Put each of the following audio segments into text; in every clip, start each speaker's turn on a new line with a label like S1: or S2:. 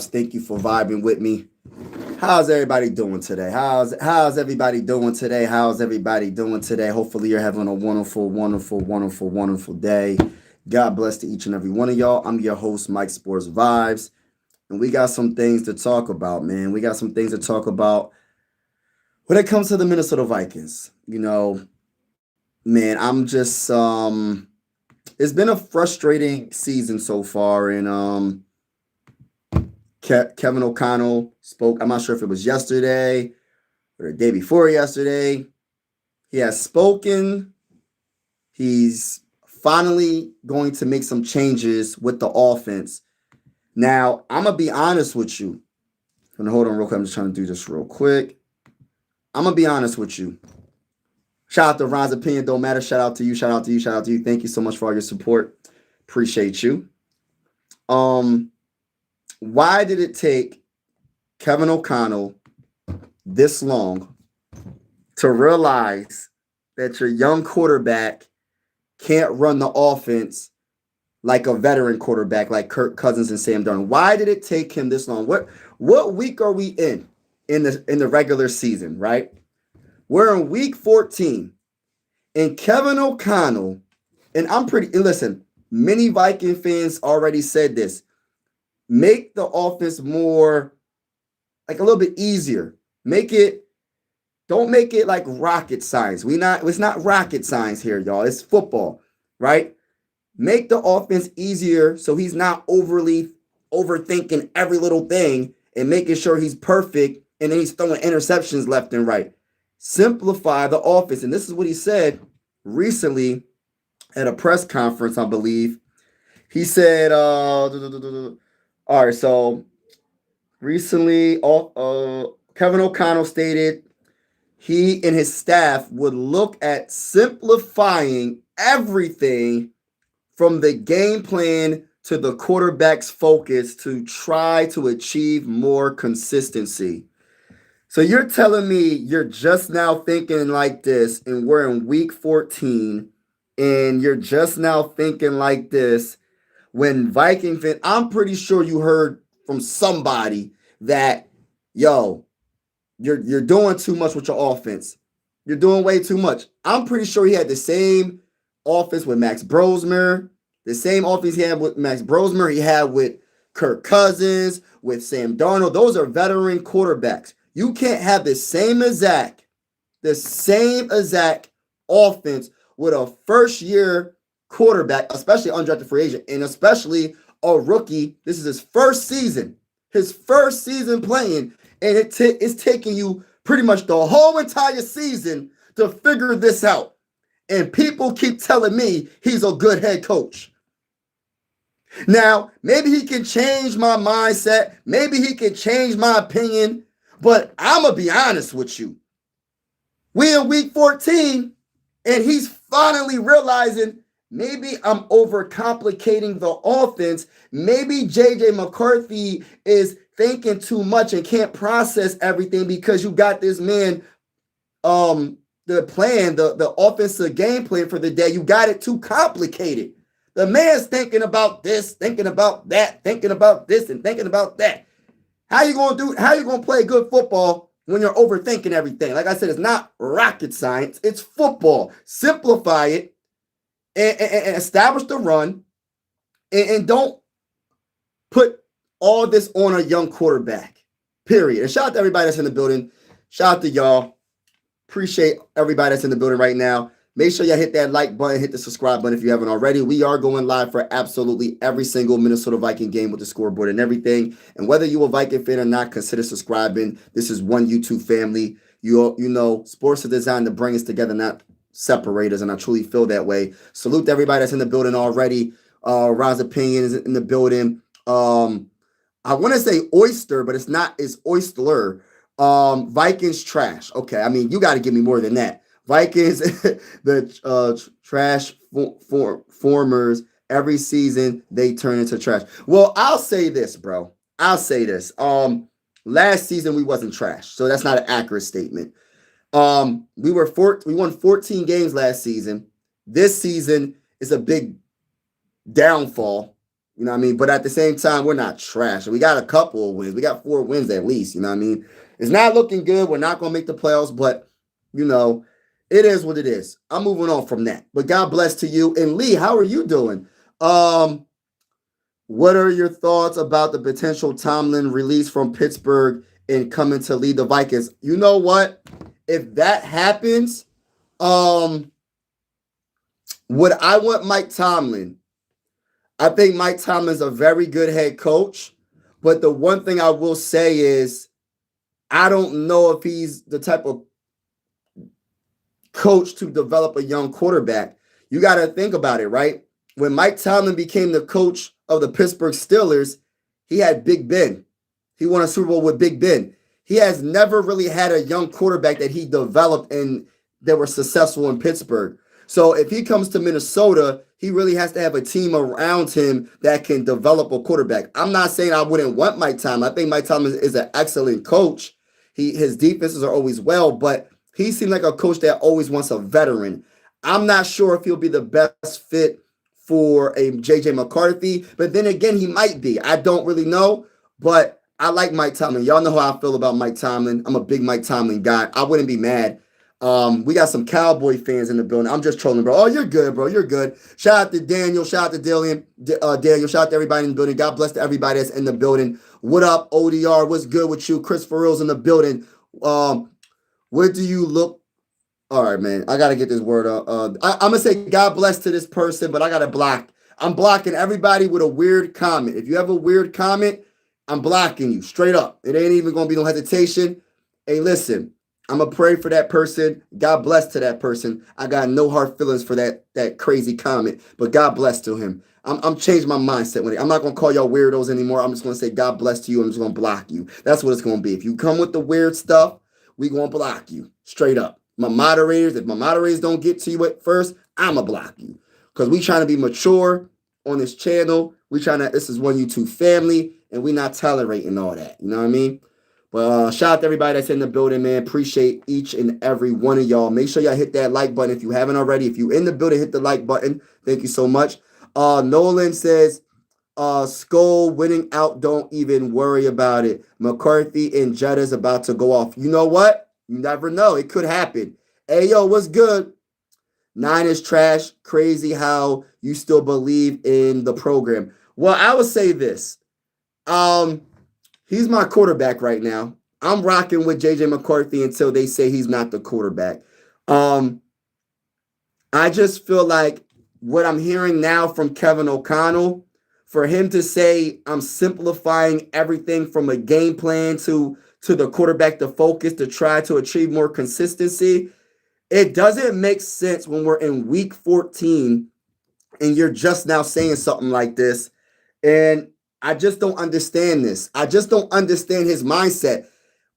S1: Thank you for vibing with me. How's everybody doing today? How's everybody doing today? How's everybody doing today? Hopefully you're having a wonderful day. God bless to each and every one of y'all. I'm your host, Mike Sports Vibes, and we got some things to talk about, man. We got some things to talk about when it comes to the Minnesota Vikings. Man, I'm just it's been a frustrating season so far, and Kevin O'Connell spoke. I'm not sure if it was yesterday or the day before yesterday. He has spoken. He's finally going to make some changes with the offense. Now, I'm going to be honest with you. And hold on real quick. I'm just trying to do this real quick. I'm going to be honest with you. Shout out to Ron's opinion. Don't matter. Shout out to you. Shout out to you. Shout out to you. Thank you so much for all your support. Appreciate you. Why did it take Kevin O'Connell this long to realize that your young quarterback can't run the offense like a veteran quarterback like Kirk Cousins and Sam Darnold? Why did it take him this long? What week are we in the regular season, right? We're in week 14. And Kevin O'Connell, and listen, many Viking fans already said this. Make the offense more, like a little bit easier. Don't make it like rocket science. It's not rocket science here, y'all. It's football, right? Make the offense easier so he's not overthinking every little thing and making sure he's perfect and then he's throwing interceptions left and right. Simplify the offense. And this is what he said recently at a press conference, I believe. He said, all right, so recently, Kevin O'Connell stated he and his staff would look at simplifying everything from the game plan to the quarterback's focus to try to achieve more consistency. So you're telling me you're just now thinking like this, and we're in week 14, and you're just now thinking like this when Viking fan, I'm pretty sure you heard from somebody that, yo, you're doing too much with your offense. You're doing way too much. I'm pretty sure he had the same offense with Max Brosmer, the same offense he had with Max Brosmer, he had with Kirk Cousins, with Sam Darnold. Those are veteran quarterbacks. You can't have the same exact offense with a first-year quarterback, especially undrafted free agent, and especially a rookie. This is his first season playing, and it's taking you pretty much the whole entire season to figure this out. And people keep telling me he's a good head coach. Now, maybe he can change my mindset. Maybe he can change my opinion. But I'm going to be honest with you. We're in week 14, and he's finally realizing maybe I'm overcomplicating the offense. Maybe JJ McCarthy is thinking too much and can't process everything because you got this man, the plan, the offensive game plan for the day, you got it too complicated. The man's thinking about this, thinking about that, thinking about this, and thinking about that. How you gonna play good football when you're overthinking everything? Like I said, it's not rocket science, it's football. Simplify it and establish the run and don't put all this on a young quarterback. Period. And shout out to everybody that's in the building. Shout out to y'all. Appreciate everybody that's in the building right now. Make sure y'all hit that like button, hit the subscribe button if you haven't already. We are going live for absolutely every single Minnesota Viking game with the scoreboard and everything. And whether you're a Viking fan or not, consider subscribing. This is one YouTube family. You know, sports are designed to bring us together, not separate us, and I truly feel that way. Salute to everybody that's in the building already. Ron's opinion is in the building. I want to say oyster, but it's not. It's Oyster. Vikings trash. Okay, I mean, you got to give me more than that. Vikings, the trash formers, every season they turn into trash. Well, I'll say this, bro. I'll say this. Last season we wasn't trash, so that's not an accurate statement. We won 14 games last season. This season is a big downfall. You know what I mean? But at the same time, we're not trash. We got a couple of wins. We got 4 wins at least. You know what I mean? It's not looking good. We're not going to make the playoffs, but, you know, it is what it is. I'm moving on from that. But God bless to you. And Lee, how are you doing? What are your thoughts about the potential Tomlin release from Pittsburgh and coming to lead the Vikings? You know what? If that happens, would I want Mike Tomlin? I think Mike Tomlin's a very good head coach, but the one thing I will say is I don't know if he's the type of coach to develop a young quarterback. You got to think about it, right? When Mike Tomlin became the coach of the Pittsburgh Steelers, he had Big Ben. He won a Super Bowl with Big Ben. He has never really had a young quarterback that he developed and that were successful in Pittsburgh. So if he comes to Minnesota, he really has to have a team around him that can develop a quarterback. I'm not saying I wouldn't want Mike Tomlin. I think Mike Tomlin is an excellent coach. His defenses are always well, but he seems like a coach that always wants a veteran. I'm not sure if he'll be the best fit for a JJ McCarthy, but then again, he might be. I don't really know, but I like Mike Tomlin. Y'all know how I feel about Mike Tomlin. I'm a big Mike Tomlin guy. I wouldn't be mad. We got some Cowboy fans in the building. I'm just trolling, bro. Oh, you're good, bro. You're good. Shout out to Daniel. Shout out to Daniel. Shout out to everybody in the building. God bless to everybody that's in the building. What up, ODR? What's good with you? Chris Farrell's in the building. Where do you look? All right, man. I got to get this word up. I'm going to say God bless to this person, but I got to block. I'm blocking everybody with a weird comment. If you have a weird comment, I'm blocking you straight up. It ain't even going to be no hesitation. Hey, listen, I'm going to pray for that person. God bless to that person. I got no hard feelings for that crazy comment, but God bless to him. I'm changing my mindset with it. I'm not going to call y'all weirdos anymore. I'm just going to say God bless to you. I'm just going to block you. That's what it's going to be. If you come with the weird stuff, we going to block you straight up. If my moderators don't get to you at first, I'm going to block you. Because we trying to be mature on this channel. This is one YouTube family, and we not tolerating all that. You know what I mean? But shout out to everybody that's in the building, man. Appreciate each and every one of y'all. Make sure y'all hit that like button if you haven't already. If you're in the building, hit the like button. Thank you so much. Nolan says, Skull winning out, don't even worry about it. McCarthy and Jetta's about to go off. You know what? You never know. It could happen. Hey, yo, what's good? Nine is trash. Crazy how you still believe in the program. Well, I would say this. He's my quarterback right now. I'm rocking with JJ McCarthy until they say he's not the quarterback. I just feel like what I'm hearing now from Kevin O'Connell, for him to say I'm simplifying everything from a game plan to the quarterback to focus to try to achieve more consistency, it doesn't make sense when we're in week 14 and you're just now saying something like this. And I just don't understand this. I just don't understand his mindset.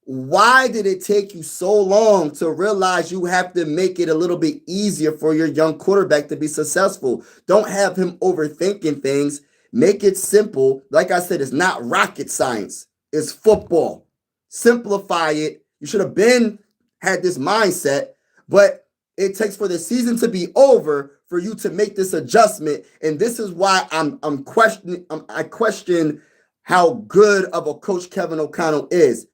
S1: Why did it take you so long to realize you have to make it a little bit easier for your young quarterback to be successful? Don't have him overthinking things. Make it simple. Like I said, it's not rocket science. It's football. Simplify it. You should have had this mindset, but it takes for the season to be over for you to make this adjustment. And this is why I question how good of a coach Kevin O'Connell is.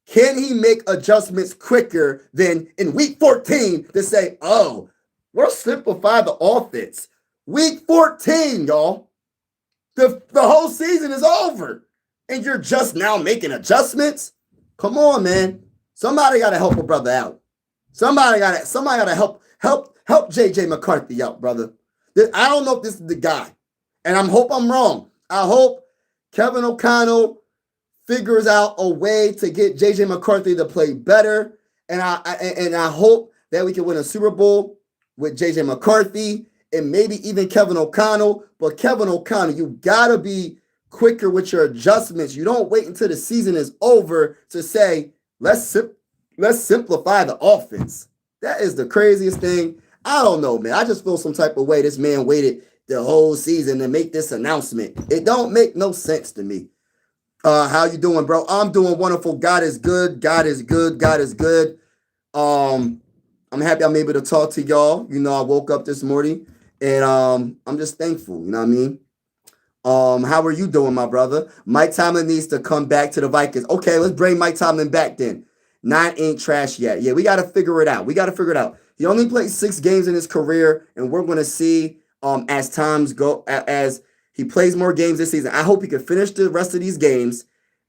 S1: Can he make adjustments quicker than in week 14 to say, oh, we'll simplify the offense? Week 14, y'all. The whole season is over. And you're just now making adjustments? Come on, man. Somebody got to help a brother out. Somebody got to help JJ McCarthy out, brother. I don't know if this is the guy. And I hope I'm wrong. I hope Kevin O'Connell figures out a way to get JJ McCarthy to play better. And I hope that we can win a Super Bowl with JJ McCarthy and maybe even Kevin O'Connell. But Kevin O'Connell, you got to be quicker with your adjustments. You don't wait until the season is over to say, let's simplify the offense. That is the craziest thing. I don't know, man. I just feel some type of way this man waited the whole season to make this announcement. It don't make no sense to me. How you doing, bro? I'm doing wonderful. God is good. God is good. God is good. I'm happy I'm able to talk to y'all. You know, I woke up this morning and I'm just thankful. You know what I mean? How are you doing, my brother? Mike Tomlin needs to come back to the Vikings. Okay, let's bring Mike Tomlin back then. 9 ain't trash yet. Yeah, we got to figure it out. We got to figure it out. He only played 6 games in his career, and we're going to see as times go, as he plays more games this season. I hope he can finish the rest of these games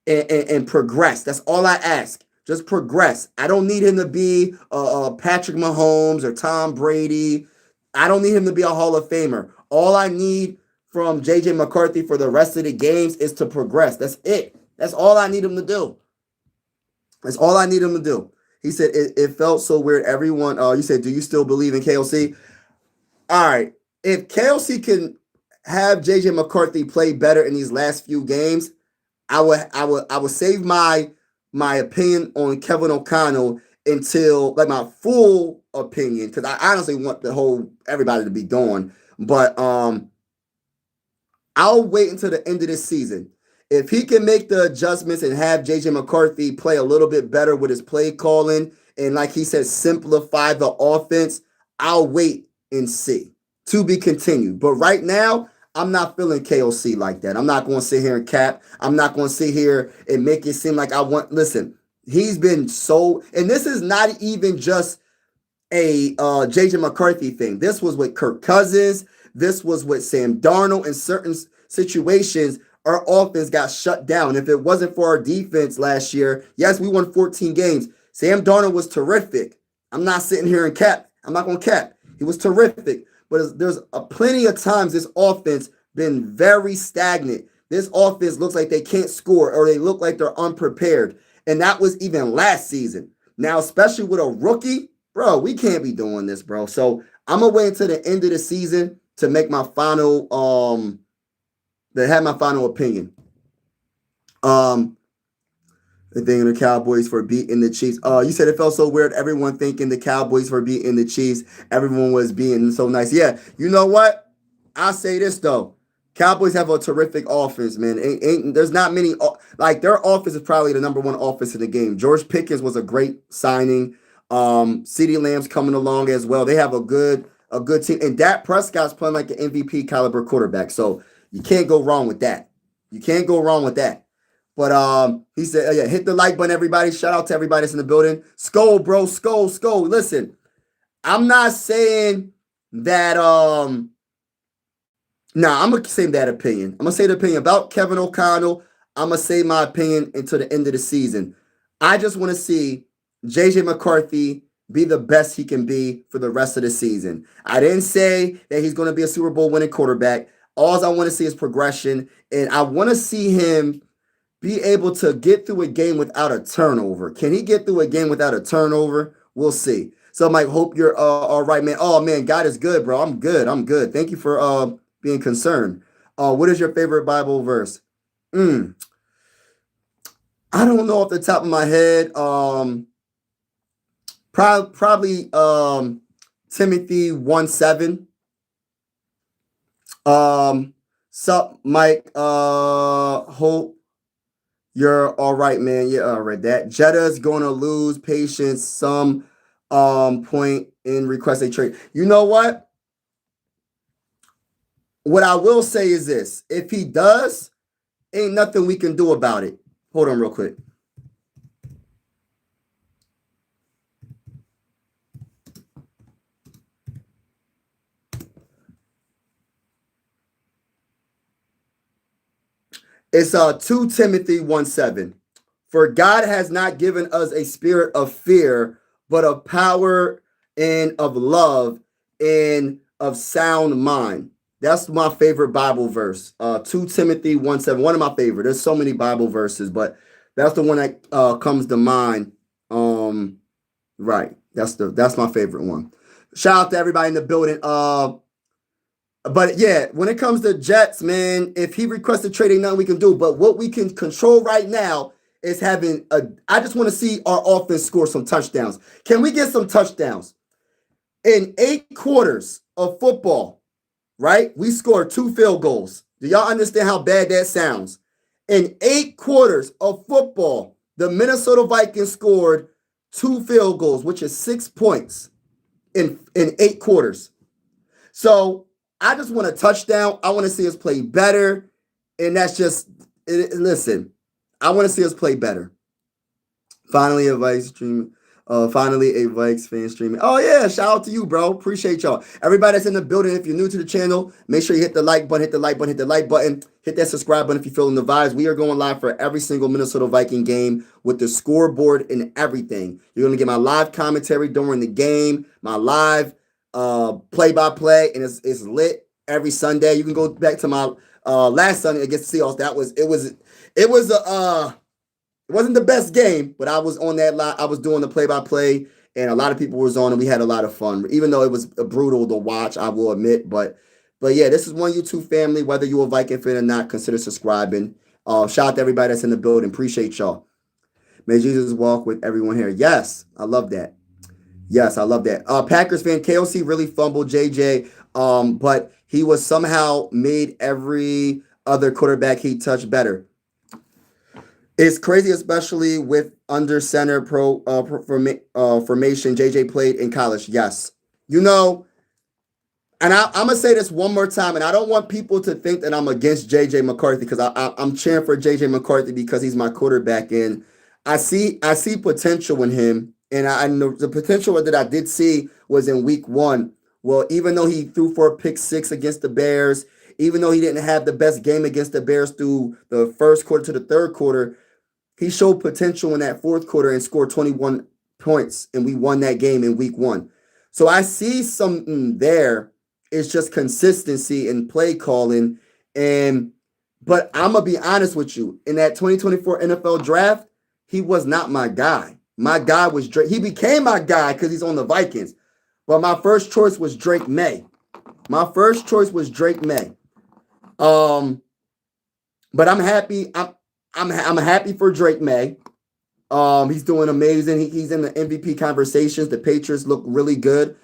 S1: and progress. That's all I ask. Just progress. I don't need him to be Patrick Mahomes or Tom Brady. I don't need him to be a Hall of Famer. All I need from JJ McCarthy for the rest of the games is to progress. That's it. That's all I need him to do. That's all I need him to do. He said it felt so weird. Everyone, you said, do you still believe in KLC? All right. If KLC can have JJ McCarthy play better in these last few games, I would save my opinion on Kevin O'Connell until like my full opinion, because I honestly want the whole everybody to be gone. But I'll wait until the end of this season. If he can make the adjustments and have JJ McCarthy play a little bit better with his play calling and, like he said, simplify the offense, I'll wait and see. To be continued. But right now, I'm not feeling KOC like that. I'm not going to sit here and cap. I'm not going to sit here and make it seem like I want. Listen, he's been so, and this is not even just a JJ McCarthy thing. This was with Kirk Cousins. This was with Sam Darnold. In certain situations, our offense got shut down. If it wasn't for our defense last year, yes, we won 14 games. Sam Darnold was terrific. I'm not sitting here and cap. I'm not going to cap. He was terrific. But there's plenty of times this offense been very stagnant. This offense looks like they can't score or they look like they're unprepared. And that was even last season. Now, especially with a rookie, bro, we can't be doing this, bro. So I'm going to wait until the end of the season to make my final, to have my final opinion. The thing of the Cowboys for beating the Chiefs. You said it felt so weird. Everyone thinking the Cowboys for beating the Chiefs. Everyone was being so nice. Yeah, you know what? I'll say this though. Cowboys have a terrific offense, man. There's not many like their offense is probably the number one offense in the game. George Pickens was a great signing. CeeDee Lamb's coming along as well. They have a good team, and Dak Prescott's playing like an MVP caliber quarterback. So you can't go wrong with that. You can't go wrong with that. But he said, yeah, hit the like button, everybody. Shout out to everybody that's in the building. Skull, bro. Skull. Listen, I'm not saying that, I'm going to say that opinion. I'm going to say the opinion about Kevin O'Connell. I'm going to say my opinion until the end of the season. I just want to see JJ McCarthy be the best he can be for the rest of the season. I didn't say that he's going to be a Super Bowl winning quarterback. All I want to see is progression, and I want to see him be able to get through a game without a turnover. Can he get through a game without a turnover? We'll see. So, Mike, hope you're all right, man. Oh, man, God is good, bro. I'm good. Thank you for being concerned. What is your favorite Bible verse? I don't know off the top of my head. Probably Timothy 1:7. Sup, Mike? Hope you're all right, man. Yeah, I read that. Jeddah's going to lose patience some point in request a trade. You know what? What I will say is this. If he does, ain't nothing we can do about it. Hold on real quick. It's 2 Timothy 1:7. For God has not given us a spirit of fear, but of power and of love and of sound mind. That's my favorite Bible verse. 2 Timothy 1:7. One of my favorite. There's so many Bible verses, but that's the one that comes to mind. Right. That's my favorite one. Shout out to everybody in the building. But yeah, when it comes to Jets, man, if he requests a trade, ain't nothing we can do. But what we can control right now is having I just want to see our offense score some touchdowns. Can we get some touchdowns? In 8 quarters of football, right? We scored 2 field goals. Do y'all understand how bad that sounds? In 8 quarters of football, the Minnesota Vikings scored 2 field goals, which is 6 points in 8 quarters. So I just want a touchdown. I want to see us play better. And that's just listen. I want to see us play better. Finally, a Vikes stream. Finally, a Vikes fan streaming. Oh yeah, shout out to you, bro. Appreciate y'all. Everybody that's in the building. If you're new to the channel, make sure you hit the like button, hit the like button, hit the like button, hit that subscribe button if you're feeling the vibes. We are going live for every single Minnesota Viking game with the scoreboard and everything. You're gonna get my live commentary during the game, my live play-by-play, and it's lit every Sunday. You can go back to my last Sunday against the Seahawks. It was a it wasn't the best game, but I was on that lot. I was doing the play-by-play, and a lot of people was on, and we had a lot of fun. Even though it was brutal to watch, I will admit. But yeah, this is one YouTube family. Whether you're a Viking fan or not, consider subscribing. Shout out to everybody that's in the building. Appreciate y'all. May Jesus walk with everyone here. Yes, I love that. Yes, I love that. Packers fan, KOC really fumbled JJ, but he was somehow made every other quarterback he touched better. It's crazy, especially with under center formation JJ played in college. Yes. You know, and I'm going to say this one more time, and I don't want people to think that I'm against JJ McCarthy because I'm cheering for JJ McCarthy because he's my quarterback, and I see potential in him, and I know the potential that I did see was in week 1. Well, even though he threw for a pick 6 against the Bears, even though he didn't have the best game against the Bears through the first quarter to the third quarter, he showed potential in that fourth quarter and scored 21 points, and we won that game in week 1. So I see something there. It's just consistency and play calling. But I'm going to be honest with you. In that 2024 NFL draft, he was not my guy. My guy was Drake. He became my guy because he's on the Vikings. But my first choice was Drake May. But I'm happy. I'm happy for Drake May. He's doing amazing. He's in the MVP conversations. The Patriots look really good.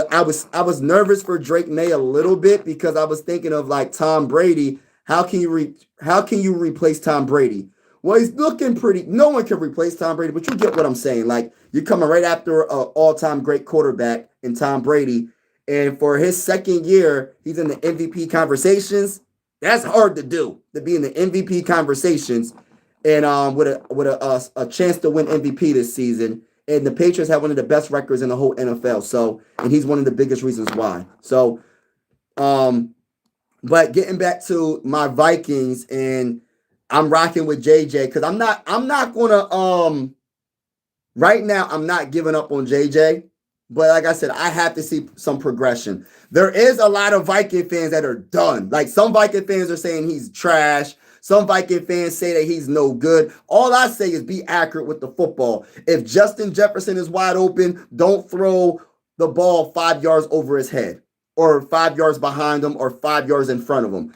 S1: I was nervous for Drake May a little bit because I was thinking of like Tom Brady. How can you replace Tom Brady? Well, he's looking pretty. No one can replace Tom Brady, but you get what I'm saying. Like you're coming right after an all-time great quarterback in Tom Brady, and for his second year, he's in the MVP conversations. That's hard to do, to be in the MVP conversations and with a chance to win MVP this season. And the Patriots have one of the best records in the whole NFL. So, and he's one of the biggest reasons why. So, but getting back to my Vikings, and I'm rocking with JJ because I'm not gonna right now I'm not giving up on JJ. But like I said, I have to see some progression. There is a lot of Viking fans that are done. Like some Viking fans are saying he's trash. Some Viking fans say that he's no good. All I say is be accurate with the football. If Justin Jefferson is wide open, don't throw the ball 5 yards over his head or 5 yards behind him or 5 yards in front of him.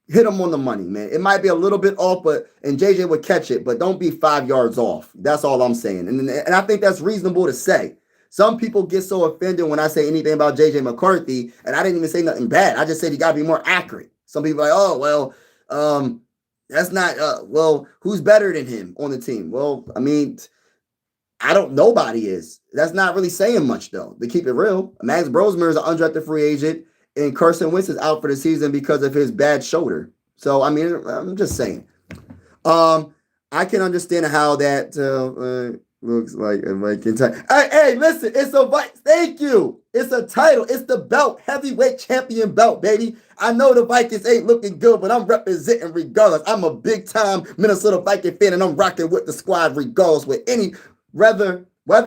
S1: Hit him on the money, man. It might be a little bit off, and JJ would catch it, but don't be 5 yards off. That's all I'm saying. And I think that's reasonable to say. Some people get so offended when I say anything about JJ McCarthy, and I didn't even say nothing bad. I just said he got to be more accurate. Some people are like, oh, well, that's not, who's better than him on the team? Well, I mean, nobody is. That's not really saying much, though, to keep it real. Max Brosmer is an undrafted free agent, and Carson Wentz is out for the season because of his bad shoulder. So, I mean, I'm just saying. I can understand how that looks like a Viking title. Hey, listen, it's a thank you. It's a title. It's the belt, heavyweight champion belt, baby. I know the Vikings ain't looking good, but I'm representing regardless. I'm a big-time Minnesota Viking fan, and I'm rocking with the squad regardless. Whether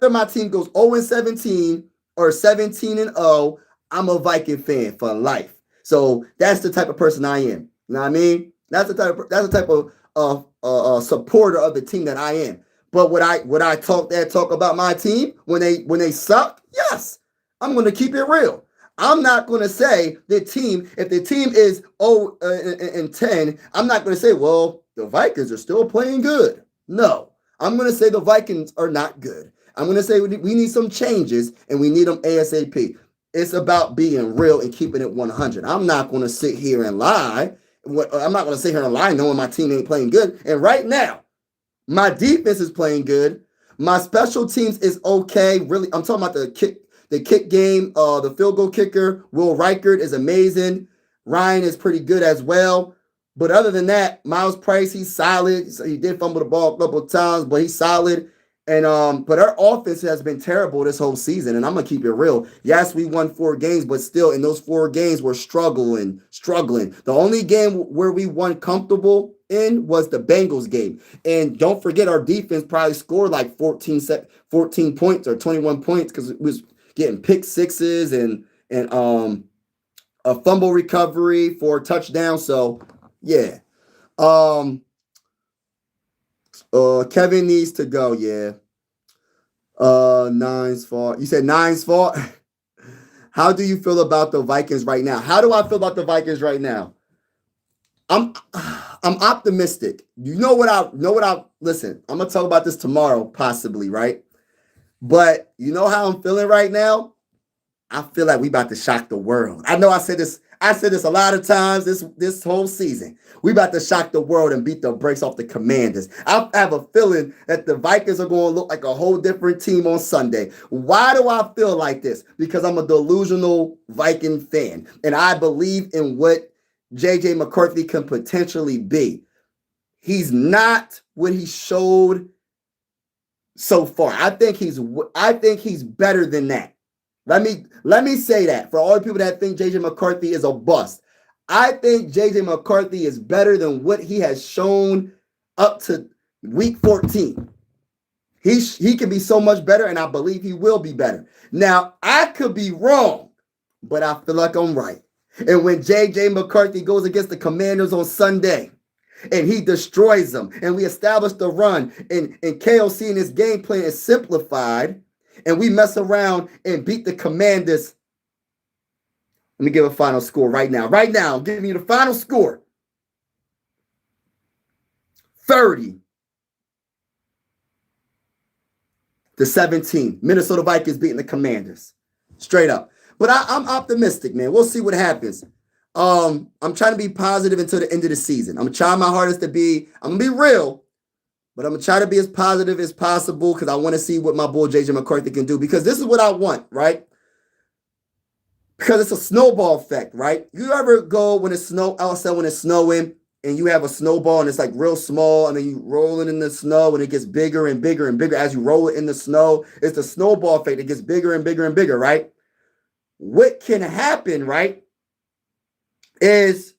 S1: my team goes 0-17 or 17-0, I'm a Viking fan for life. So that's the type of person I am. You know what I mean? That's the type of supporter of the team that I am. But would I talk about my team when they suck? Yes, I'm going to keep it real. I'm not going to say if the team is 0-10, I'm not going to say, well, the Vikings are still playing good. No, I'm going to say the Vikings are not good. I'm going to say we need some changes and we need them ASAP. It's about being real and keeping it 100. I'm not going to sit here and lie. I'm not going to sit here and lie knowing my team ain't playing good. And right now, my defense is playing good. My special teams is okay. Really, I'm talking about the kick game. The field goal kicker, Will Reichert, is amazing. Ryan is pretty good as well. But other than that, Miles Price, he's solid. So he did fumble the ball a couple of times, but he's solid. And but our offense has been terrible this whole season. And I'm gonna keep it real. Yes, we won 4 games, but still in those 4 games, we're struggling. The only game where we won comfortable in was the Bengals game. And don't forget, our defense probably scored like 14 points or 21 points because it was getting pick sixes and a fumble recovery for a touchdown. So yeah. Kevin needs to go, yeah. Nine's fault. You said Nine's fault? How do you feel about the Vikings right now? How do I feel about the Vikings right now? I'm I'm optimistic. You know what I listen, I'm gonna talk about this tomorrow, possibly, right? But you know how I'm feeling right now? I feel like we about to shock the world. I know I said this a lot of times this whole season. We about to shock the world and beat the brakes off the Commanders. I have a feeling that the Vikings are going to look like a whole different team on Sunday. Why do I feel like this? Because I'm a delusional Viking fan, and I believe in what JJ McCarthy can potentially be. He's not what he showed so far. I think he's better than that. Let me say that for all the people that think JJ McCarthy is a bust. I think JJ McCarthy is better than what he has shown up to week 14. He can be so much better, and I believe he will be better. Now, I could be wrong, but I feel like I'm right. And when JJ McCarthy goes against the Commanders on Sunday, and he destroys them, and we establish the run, and KOC and his game plan is simplified, and we mess around and beat the Commanders. Let me give a final score right now. Right now, I'm giving you the final score. 30-17. Minnesota Vikings beating the Commanders. Straight up. But I'm optimistic, man. We'll see what happens. I'm trying to be positive until the end of the season. I'm trying my hardest to be, I'm going to be real, but I'm going to try to be as positive as possible because I want to see what my boy JJ McCarthy can do, because this is what I want, right? Because it's a snowball effect, right? You ever go when it's outside when it's snowing and you have a snowball and it's like real small and then you roll it in the snow and it gets bigger and bigger and bigger as you roll it in the snow. It's the snowball effect. It gets bigger and bigger and bigger, right? What can happen, right, is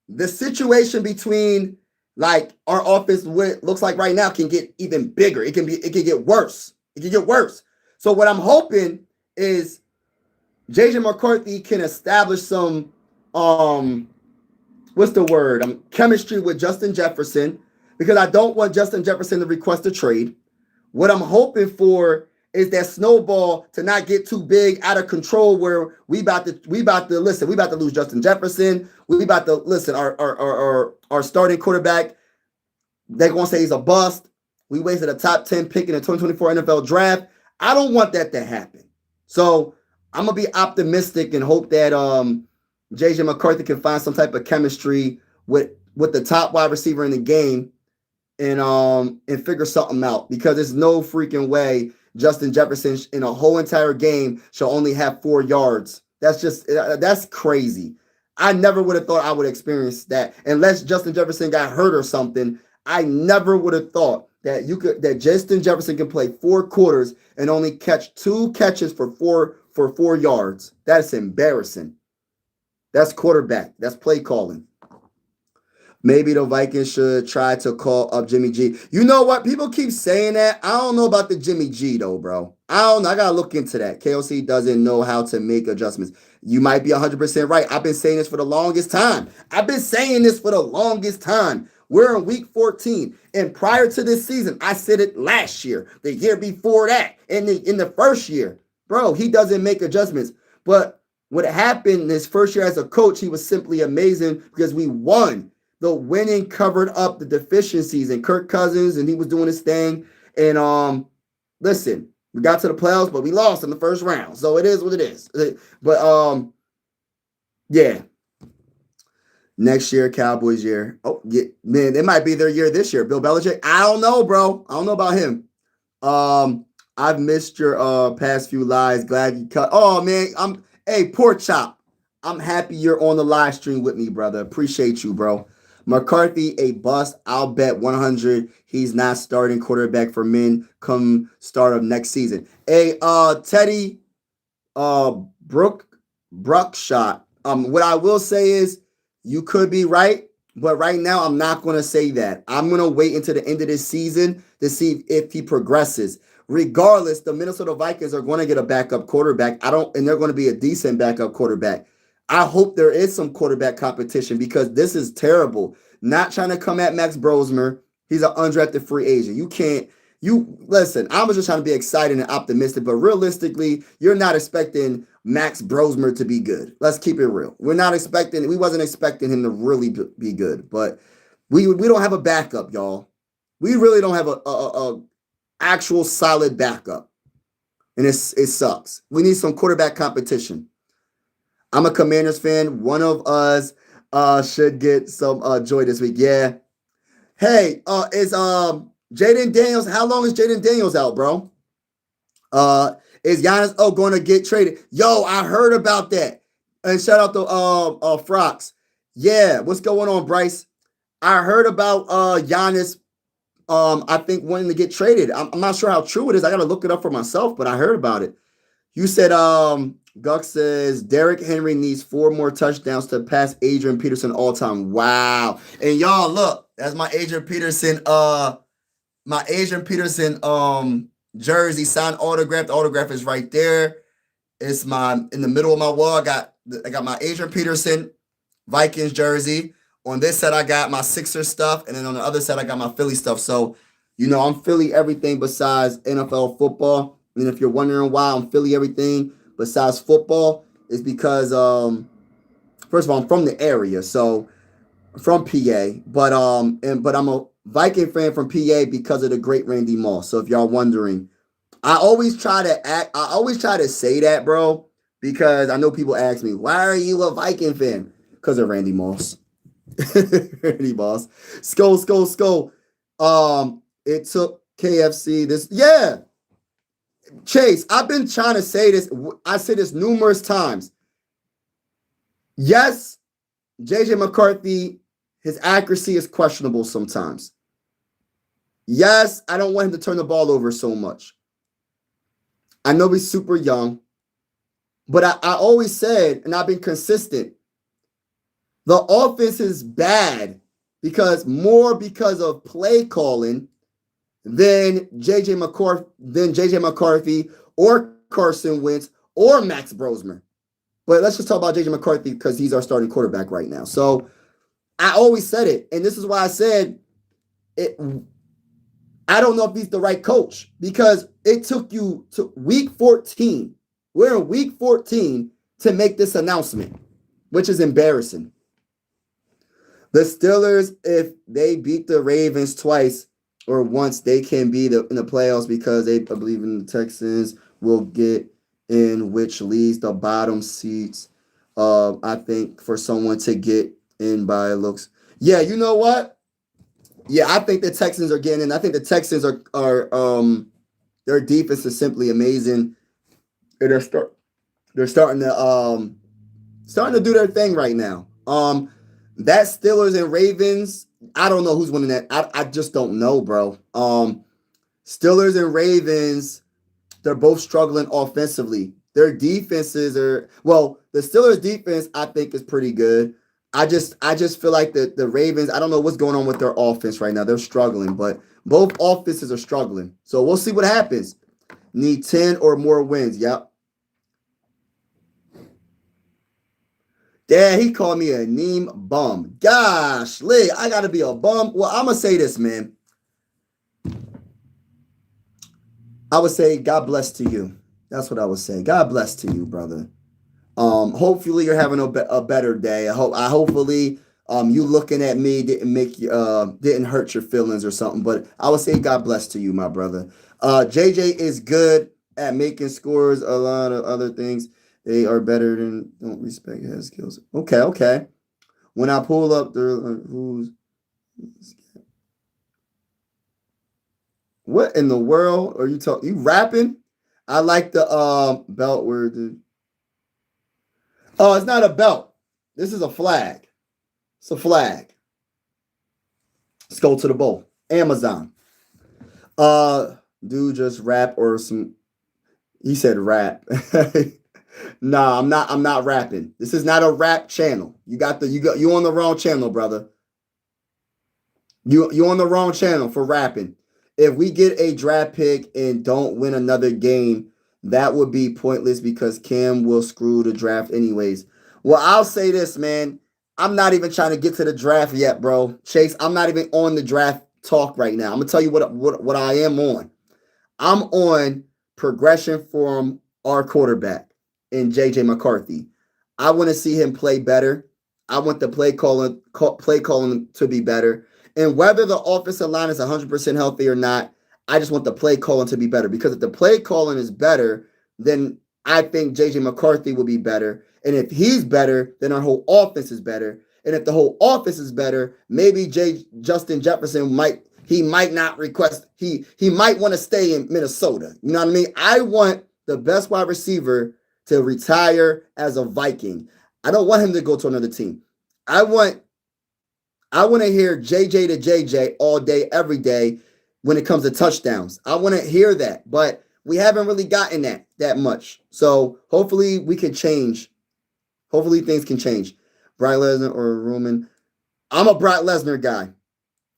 S1: the situation between like our offense, what it looks like right now, can get even bigger. It can get worse. It can get worse. So what I'm hoping is JJ McCarthy can establish some what's the word? Chemistry with Justin Jefferson, because I don't want Justin Jefferson to request a trade. What I'm hoping for is that snowball to not get too big, out of control, where we about to lose Justin Jefferson. We about to listen, our starting quarterback, they're gonna say he's a bust. We wasted a top 10 pick in the 2024 NFL draft. I don't want that to happen. So I'm gonna be optimistic and hope that JJ McCarthy can find some type of chemistry with the top wide receiver in the game and figure something out, because there's no freaking way Justin Jefferson in a whole entire game shall only have 4 yards. That's crazy. I never would have thought I would experience that unless Justin Jefferson got hurt or something. I never would have thought that Justin Jefferson can play 4 quarters and only catch 2 catches for 4 yards. That's embarrassing. That's quarterback. That's play calling. Maybe the Vikings should try to call up Jimmy G. You know what? People keep saying that. I don't know about the Jimmy G, though, bro. I don't know. I got to look into that. KOC doesn't know how to make adjustments. You might be 100% right. I've been saying this for the longest time. We're in week 14. And prior to this season, I said it last year, the year before that, in the first year. Bro, he doesn't make adjustments. But what happened his first year as a coach, he was simply amazing because we won. The winning covered up the deficiencies in Kirk Cousins, and he was doing his thing. And listen, we got to the playoffs, but we lost in the first round. So it is what it is. But yeah. Next year, Cowboys year. Oh, yeah, man, it might be their year this year. Bill Belichick. I don't know, bro. I don't know about him. I've missed your past few lives. Glad you cut. Oh man, hey, Pork Chop. I'm happy you're on the live stream with me, brother. Appreciate you, bro. McCarthy, a bust. I'll bet 100 he's not starting quarterback for men come start of next season. Teddy uh Brook Bruckshot. What I will say is you could be right, but right now I'm not gonna say that. I'm gonna wait until the end of this season to see if he progresses. Regardless, the Minnesota Vikings are going to get a backup quarterback. And they're going to be a decent backup quarterback. I hope there is some quarterback competition because this is terrible. Not trying to come at Max Brosmer. He's an undrafted free agent. You listen, I was just trying to be excited and optimistic, but realistically, you're not expecting Max Brosmer to be good. Let's keep it real. We wasn't expecting him to really be good, but we don't have a backup, y'all. We really don't have a actual solid backup. And it sucks. We need some quarterback competition. I'm a Commanders fan. One of us should get some joy this week. Yeah. Hey, is Jaden Daniels, how long is Jaden Daniels out, bro? Is Giannis going to get traded? Yo, I heard about that. And shout out to Frox. Yeah, what's going on, Bryce? I heard about Giannis I think wanting to get traded. I'm not sure how true it is. I got to look it up for myself, but I heard about it. You said Guck says Derrick Henry needs 4 more touchdowns to pass Adrian Peterson all time. Wow. And y'all look, that's my Adrian Peterson jersey signed autograph. The autograph is right there. It's in the middle of my wall. I got my Adrian Peterson Vikings jersey. On this side, I got my Sixers stuff, and then on the other side, I got my Philly stuff. So, I'm Philly everything besides NFL football. And if you're wondering why I'm Philly everything besides football, it's because, first of all, I'm from the area, so I'm from PA. But I'm a Viking fan from PA because of the great Randy Moss. So if y'all wondering, I always try to say that, bro, because I know people ask me, why are you a Viking fan? Because of Randy Moss. Randy Moss. Skull. It took KFC this. Yeah. Chase, I've been trying to say this. I say this numerous times. Yes, JJ McCarthy, his accuracy is questionable sometimes. Yes, I don't want him to turn the ball over so much. I know he's super young, but I always said, and I've been consistent, the offense is bad because of play calling than JJ McCarthy or Carson Wentz or Max Brosmer. But let's just talk about JJ McCarthy because he's our starting quarterback right now. So I always said it, and this is why I said it. I don't know if he's the right coach because it took you to week 14. We're in week 14 to make this announcement, which is embarrassing. The Steelers, if they beat the Ravens twice or once, they can be in the playoffs because they believe in the Texans will get in, which leaves the bottom seats. I think for someone to get in by looks. Yeah, you know what? Yeah, I think the Texans are getting in. I think the Texans are their defense is simply amazing. And they're starting to do their thing right now. That Steelers and Ravens, I don't know who's winning that. I just don't know, bro. Steelers and Ravens, they're both struggling offensively. Their defenses the Steelers defense I think is pretty good. I just feel like the Ravens, I don't know what's going on with their offense right now. They're struggling, but both offenses are struggling. So we'll see what happens. Need 10 or more wins. Yep. Dad, he called me a Neem bum. Gosh, Lee, I got to be a bum. Well, I'm going to say this, man. I would say God bless to you. That's what I would say. God bless to you, brother. Hopefully you're having a better day. Hopefully you looking at me didn't hurt your feelings or something. But I would say God bless to you, my brother. JJ is good at making scores. A lot of other things. They are better than don't respect his skills. Okay. When I pull up who's what in the world are you talking? You rapping? I like the belt where the oh, it's not a belt. This is a flag. It's a flag. Let's go to the bowl. Amazon. Uh, dude, just rap or some. He said rap. Nah, I'm not. I'm not rapping. This is not a rap channel. You on the wrong channel, brother. You on the wrong channel for rapping. If we get a draft pick and don't win another game, that would be pointless because Cam will screw the draft anyways. Well, I'll say this, man. I'm not even trying to get to the draft yet, bro. Chase, I'm not even on the draft talk right now. I'm gonna tell you what I am on. I'm on progression from our quarterback in JJ McCarthy. I want to see him play better. I want the play calling to be better. And whether the offensive line is 100% healthy or not, I just want the play calling to be better. Because if the play calling is better, then I think JJ McCarthy will be better. And if he's better, then our whole offense is better. And if the whole offense is better, maybe Justin Jefferson might not request he might want to stay in Minnesota. You know what I mean? I want the best wide receiver to retire as a Viking. I don't want him to go to another team. I want to hear JJ to JJ all day, every day when it comes to touchdowns. I want to hear that, but we haven't really gotten that much. So hopefully we can change. Hopefully things can change. Brock Lesnar or Roman. I'm a Brock Lesnar guy.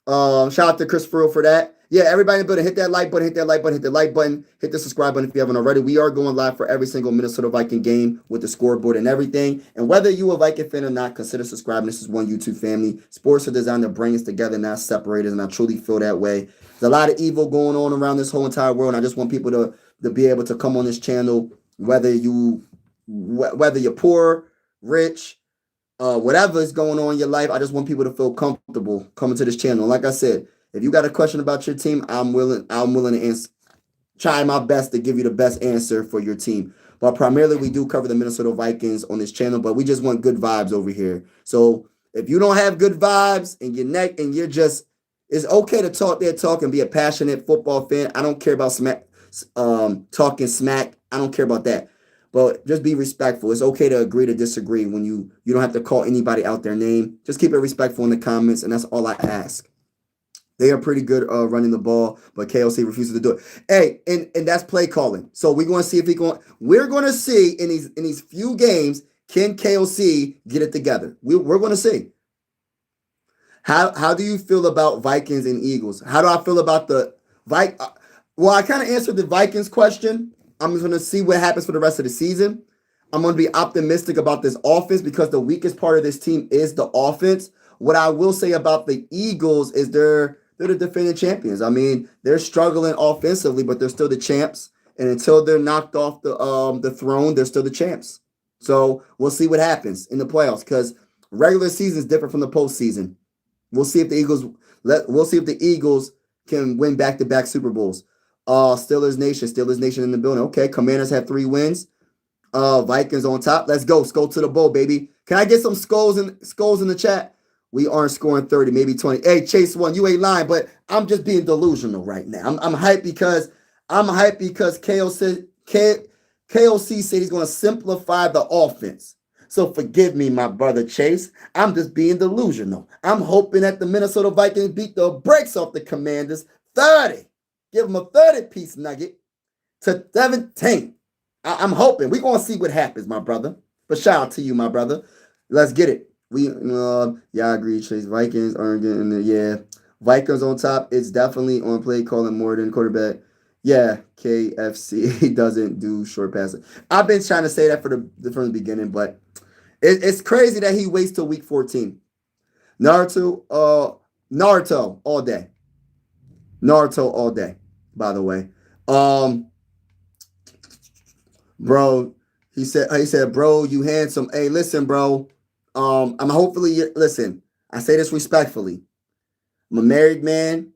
S1: Shout out to Chris Furrow for that. Yeah, everybody in the building, hit that like button, hit that like button, hit the like button, hit the subscribe button if you haven't already. We are going live for every single Minnesota Viking game with the scoreboard and everything. And whether you a Viking fan or not, consider subscribing. This is one YouTube family. Sports are designed to bring us together, not separate us, and I truly feel that way. There's a lot of evil going on around this whole entire world, and I just want people to be able to come on this channel, whether you're poor, rich, whatever is going on in your life. I just want people to feel comfortable coming to this channel. Like I said, if you got a question about your team, I'm willing to answer, try my best to give you the best answer for your team. But primarily, we do cover the Minnesota Vikings on this channel, but we just want good vibes over here. So if you don't have good vibes and you're just, it's okay to talk and be a passionate football fan. I don't care about talking smack. I don't care about that. But just be respectful. It's okay to agree to disagree when you don't have to call anybody out their name. Just keep it respectful in the comments, and that's all I ask. They are pretty good running the ball, but KOC refuses to do it. Hey, and that's play calling. So we're going to see we're going to see in these few games, can KOC get it together? We're going to see. How do you feel about Vikings and Eagles? How do I feel about the Vikings? Well, I kind of answered the Vikings question. I'm just going to see what happens for the rest of the season. I'm going to be optimistic about this offense because the weakest part of this team is the offense. What I will say about the Eagles is they're the defending champions. I mean, they're struggling offensively, but they're still the champs. And until they're knocked off the throne, they're still the champs. So we'll see what happens in the playoffs because regular season is different from the postseason. We'll see if the Eagles can win back-to-back Super Bowls. Steelers Nation in the building. Okay, Commanders have 3 wins. Vikings on top. Let's go. Skull to the bowl, baby. Can I get some skulls in the chat? We aren't scoring 30, maybe 20. Hey, Chase one, you ain't lying, but I'm just being delusional right now. I'm hyped because KOC said he's going to simplify the offense. So forgive me, my brother Chase. I'm just being delusional. I'm hoping that the Minnesota Vikings beat the brakes off the Commanders 30. Give them a 30-piece nugget to 17. I'm hoping. We're going to see what happens, my brother. But shout out to you, my brother. Let's get it. I agree. Chase Vikings aren't getting there. Yeah, Vikings on top. It's definitely on play calling more than quarterback. Yeah, KFC doesn't do short passes. I've been trying to say that from the beginning, but it's crazy that he waits till week 14. Naruto all day. Naruto all day. By the way, bro, he said, bro, you handsome. Hey, listen, bro. Listen, I say this respectfully. I'm a married man,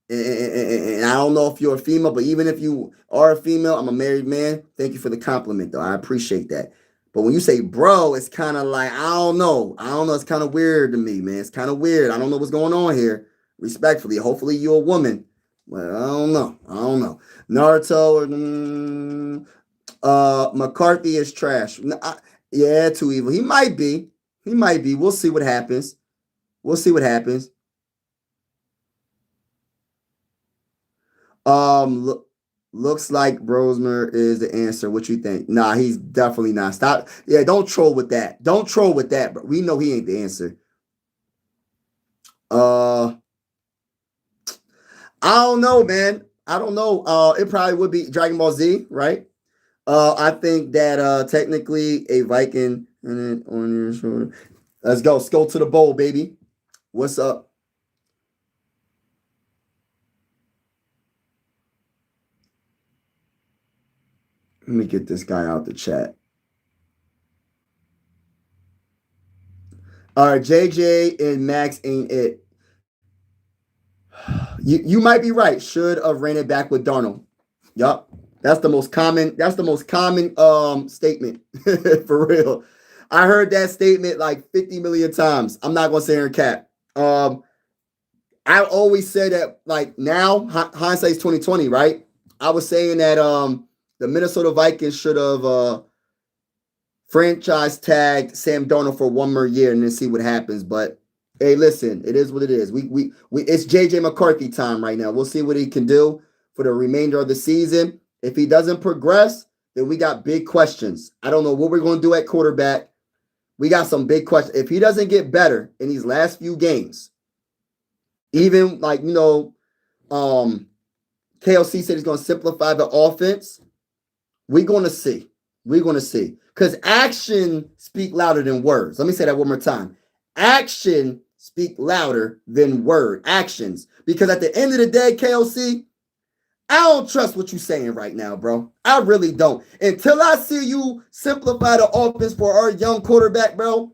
S1: and I don't know if you're a female, but even if you are a female, I'm a married man. Thank you for the compliment, though. I appreciate that. But when you say bro, it's kind of like, I don't know. It's kind of weird to me, man. It's kind of weird. I don't know what's going on here. Respectfully. Hopefully you're a woman. Well, I don't know. Naruto, McCarthy is trash. Yeah, too evil. He might be. We'll see what happens. Looks like Brosmer is the answer. What you think? Nah, he's definitely not. Stop. Yeah, don't troll with that. Don't troll with that. But we know he ain't the answer. Uh, I don't know, man. I don't know. It probably would be Dragon Ball Z, right? I think that technically a Viking and then on your shoulder. Let's go. Let's go to the bowl, baby. What's up? Let me get this guy out the chat. All right, JJ and Max ain't it. You might be right. Should have ran it back with Darnold. Yup. That's the most common. That's the most common statement for real. I heard that statement like 50 million times. I'm not gonna say here cap. I always said that like now hindsight's 2020, right? I was saying that the Minnesota Vikings should have franchise tagged Sam Darnold for one more year and then see what happens. But hey, listen, it is what it is. We it's JJ McCarthy time right now. We'll see what he can do for the remainder of the season. If he doesn't progress, then we got big questions. I don't know what we're going to do at quarterback. We got some big questions. If he doesn't get better in these last few games, even like KLC said he's going to simplify the offense. We're going to see. We're going to see. Because action speak louder than words. Let me say that one more time. Action speak louder than word. Actions. Because at the end of the day, KLC, I don't trust what you're saying right now, bro. I really don't. Until I see you simplify the offense for our young quarterback, bro,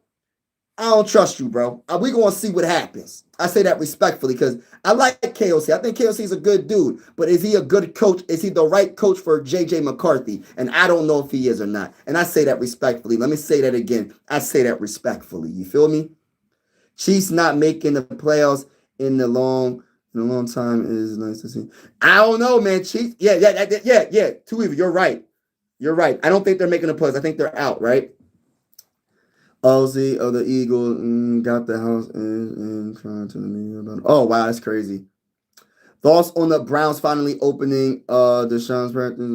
S1: I don't trust you, bro. We going to see what happens. I say that respectfully because I like KOC. I think KOC is a good dude, but is he a good coach? Is he the right coach for JJ McCarthy? And I don't know if he is or not. And I say that respectfully. Let me say that again. I say that respectfully. You feel me? Chiefs not making the playoffs in a long time is nice to see. I don't know, man. Chiefs, yeah. Two even. You're right. You're right. I don't think they're making the playoffs. I think they're out, right? Ozzy of the Eagles got the house and trying to the media about it. Oh wow, that's crazy. Thoughts on the Browns finally opening Deshaun's practice?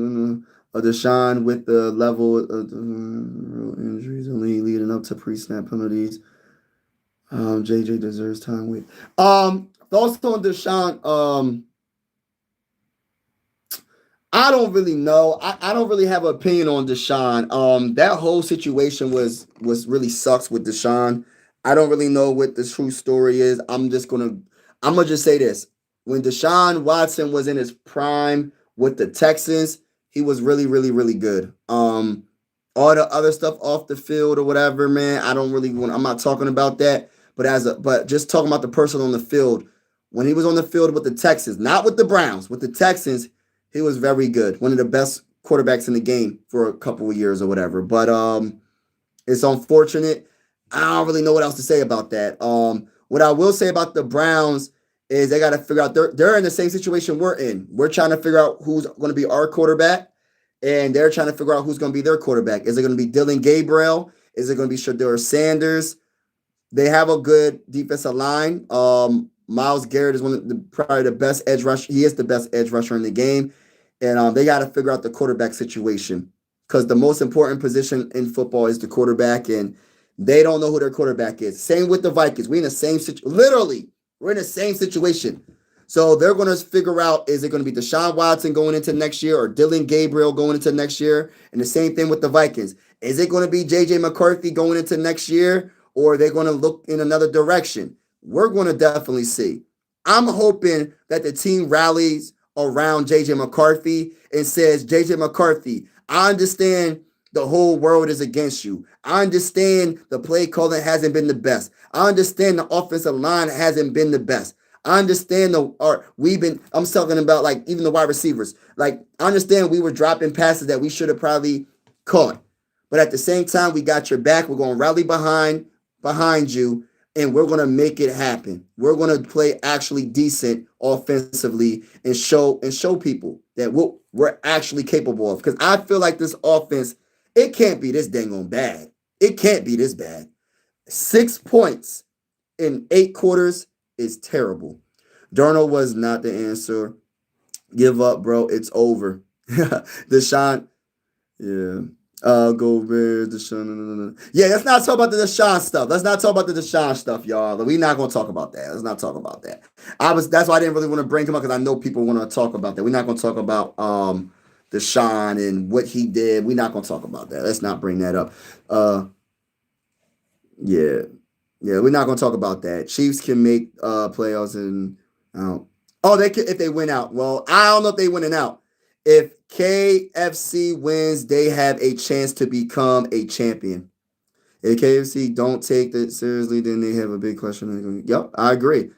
S1: Deshaun with the level of injuries and leading up to pre-snap penalties. JJ deserves time with. Thoughts on Deshaun? I don't really know. I don't really have an opinion on Deshaun. That whole situation was really sucks with Deshaun. I don't really know what the true story is. I'm gonna just say this. When Deshaun Watson was in his prime with the Texans, he was really, really, really good. All the other stuff off the field or whatever, man, I don't really want. I'm not talking about that. But just talking about the person on the field, when he was on the field with the Texans, not with the Browns, with the Texans, he was very good. One of the best quarterbacks in the game for a couple of years or whatever. But it's unfortunate. I don't really know what else to say about that. What I will say about the Browns is they got to figure out they're in the same situation we're in. We're trying to figure out who's going to be our quarterback, and they're trying to figure out who's going to be their quarterback. Is it going to be Dylan Gabriel? Is it going to be Shedeur Sanders? They have a good defensive line. Myles Garrett is probably the best edge rusher. He is the best edge rusher in the game. And they got to figure out the quarterback situation because the most important position in football is the quarterback, and they don't know who their quarterback is. Same with the Vikings. We're in the same situation. Literally, we're in the same situation. So they're going to figure out, is it going to be Deshaun Watson going into next year or Dylan Gabriel going into next year? And the same thing with the Vikings. Is it going to be JJ McCarthy going into next year, or are they going to look in another direction? We're going to definitely see. I'm hoping that the team rallies around JJ McCarthy and says, JJ McCarthy, I understand the whole world is against you. I understand the play calling hasn't been the best. I understand the offensive line hasn't been the best. I understand I'm talking about like even the wide receivers. Like I understand we were dropping passes that we should have probably caught. But at the same time, we got your back. We're going to rally behind you, and we're going to make it happen. We're going to play actually decent offensively and show people that we're actually capable of. Because I feel like this offense, it can't be this dang on bad. It can't be this bad. 6 points in 8 quarters is terrible. Darnold was not the answer. Give up, bro. It's over. Deshaun, yeah. Go Bears, Deshaun. No. Yeah, let's not talk about the Deshaun stuff. Let's not talk about the Deshaun stuff, y'all. We're not gonna talk about that. Let's not talk about that. That's why I didn't really want to bring him up because I know people want to talk about that. We're not gonna talk about Deshaun and what he did. We're not gonna talk about that. Let's not bring that up. Yeah. Yeah, we're not gonna talk about that. Chiefs can make playoffs and they could if they win out. Well, I don't know if they winning out. If KFC wins, they have a chance to become a champion. If KFC don't take that seriously, then they have a big question. Yep, I agree.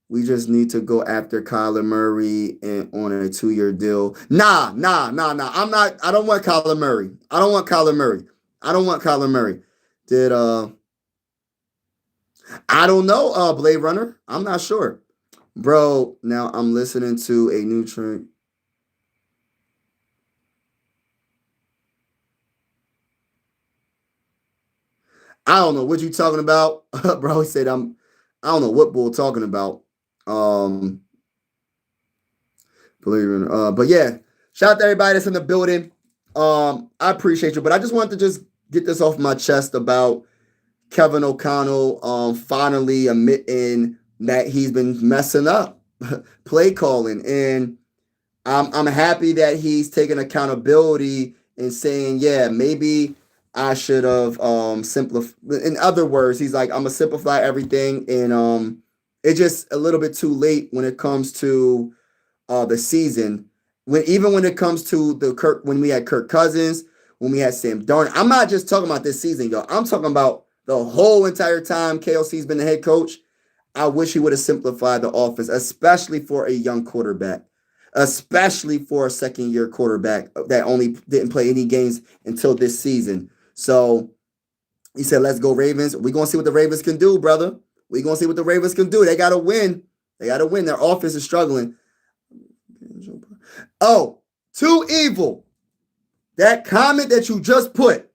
S1: We just need to go after Kyler Murray and on a 2-year deal. Nah. I'm not. I don't want Kyler Murray. I don't want Kyler Murray. I don't want Kyler Murray. Did I don't know, Blade Runner. I'm not sure. Bro, now I'm listening to a new track. I don't know what you talking about. Bro, he said I don't know what bull talking about. Um Blade Runner. But yeah, shout out to everybody that's in the building. I appreciate you, but I just wanted to just get this off my chest about Kevin O'Connell finally admitting that he's been messing up play calling. And I'm happy that he's taking accountability and saying, yeah, maybe I should have simplified. In other words, he's like, I'm gonna simplify everything, and it's just a little bit too late when it comes to the season. When it comes to when we had Kirk Cousins, when we had Sam Darnold. I'm not just talking about this season, y'all. I'm talking about the whole entire time KLC's been the head coach. I wish he would have simplified the offense, especially for a young quarterback, especially for a second-year quarterback that only didn't play any games until this season. So he said, let's go Ravens. We're going to see what the Ravens can do, brother. We're going to see what the Ravens can do. They got to win. They got to win. Their offense is struggling. Oh, too evil. That comment that you just put,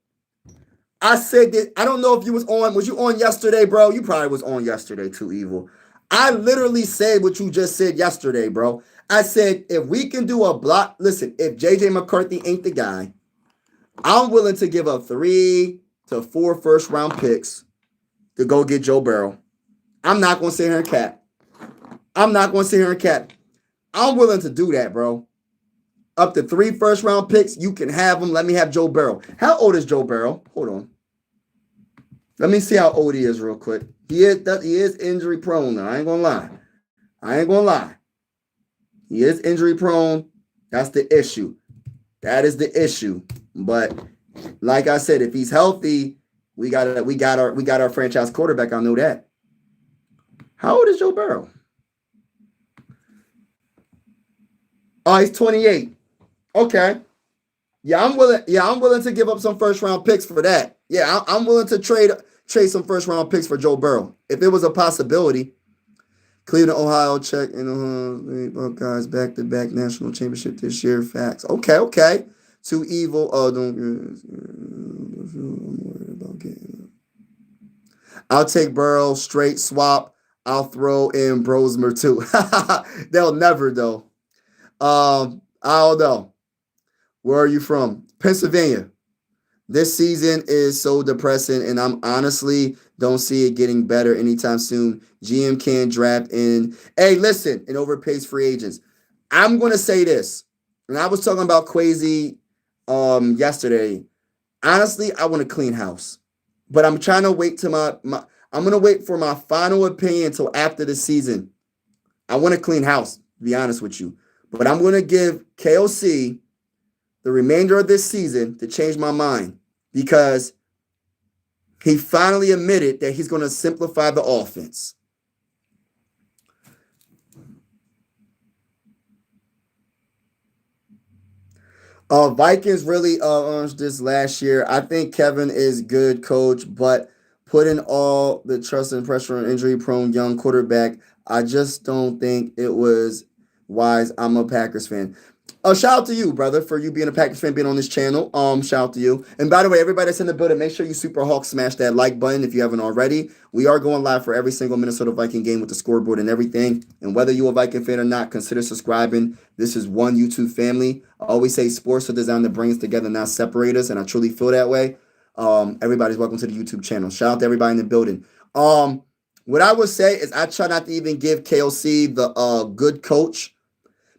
S1: I said that, I don't know if you was you on yesterday, bro? You probably was on yesterday, too evil. I literally said what you just said yesterday, bro. I said, if we can do a block, listen, if JJ McCarthy ain't the guy, I'm willing to give up 3 to 4 first round picks to go get Joe Burrow. I'm not going to sit here and cap. I'm willing to do that, bro. Up to 3 first round picks, you can have them. Let me have Joe Burrow. How old is Joe Burrow? Hold on. Let me see how old he is real quick. He is injury prone now. I ain't gonna lie. He is injury prone. That's the issue. That is the issue. But like I said, if he's healthy, we got our franchise quarterback. I know that. How old is Joe Burrow? Oh, he's 28. Okay. Yeah, I'm willing to give up some first round picks for that. Yeah, I'm willing to trade some first round picks for Joe Burrow if it was a possibility. Cleveland, Ohio, check in Buckeyes back-to-back national championship this year. Facts. Okay. Too evil. Oh, don't. I'm worried about getting. I'll take Burrow straight swap. I'll throw in Brosmer too. They'll never though. I don't know. Where are you from? Pennsylvania. This season is so depressing, and I'm honestly don't see it getting better anytime soon. GM can't draft in. Hey, listen, and overpays free agents. I'm gonna say this, and I was talking about Quasi yesterday. Honestly, I want to clean house, but I'm trying to wait till I'm gonna wait for my final opinion until after the season. I want to clean house, to be honest with you, but I'm gonna give KOC the remainder of this season to change my mind because he finally admitted that he's going to simplify the offense. Vikings really earned this last year. I think Kevin is good coach, but putting all the trust and pressure on injury-prone young quarterback, I just don't think it was wise. I'm a Packers fan. Shout out to you, brother, for you being a Packers fan, being on this channel. Shout out to you. And by the way, everybody that's in the building, make sure you Super Hawk smash that like button if you haven't already. We are going live for every single Minnesota Viking game with the scoreboard and everything. And whether you're a Viking fan or not, consider subscribing. This is one YouTube family. I always say sports are designed to bring us together, not separate us, and I truly feel that way. Everybody's welcome to the YouTube channel. Shout out to everybody in the building. What I would say is I try not to even give KOC the good coach,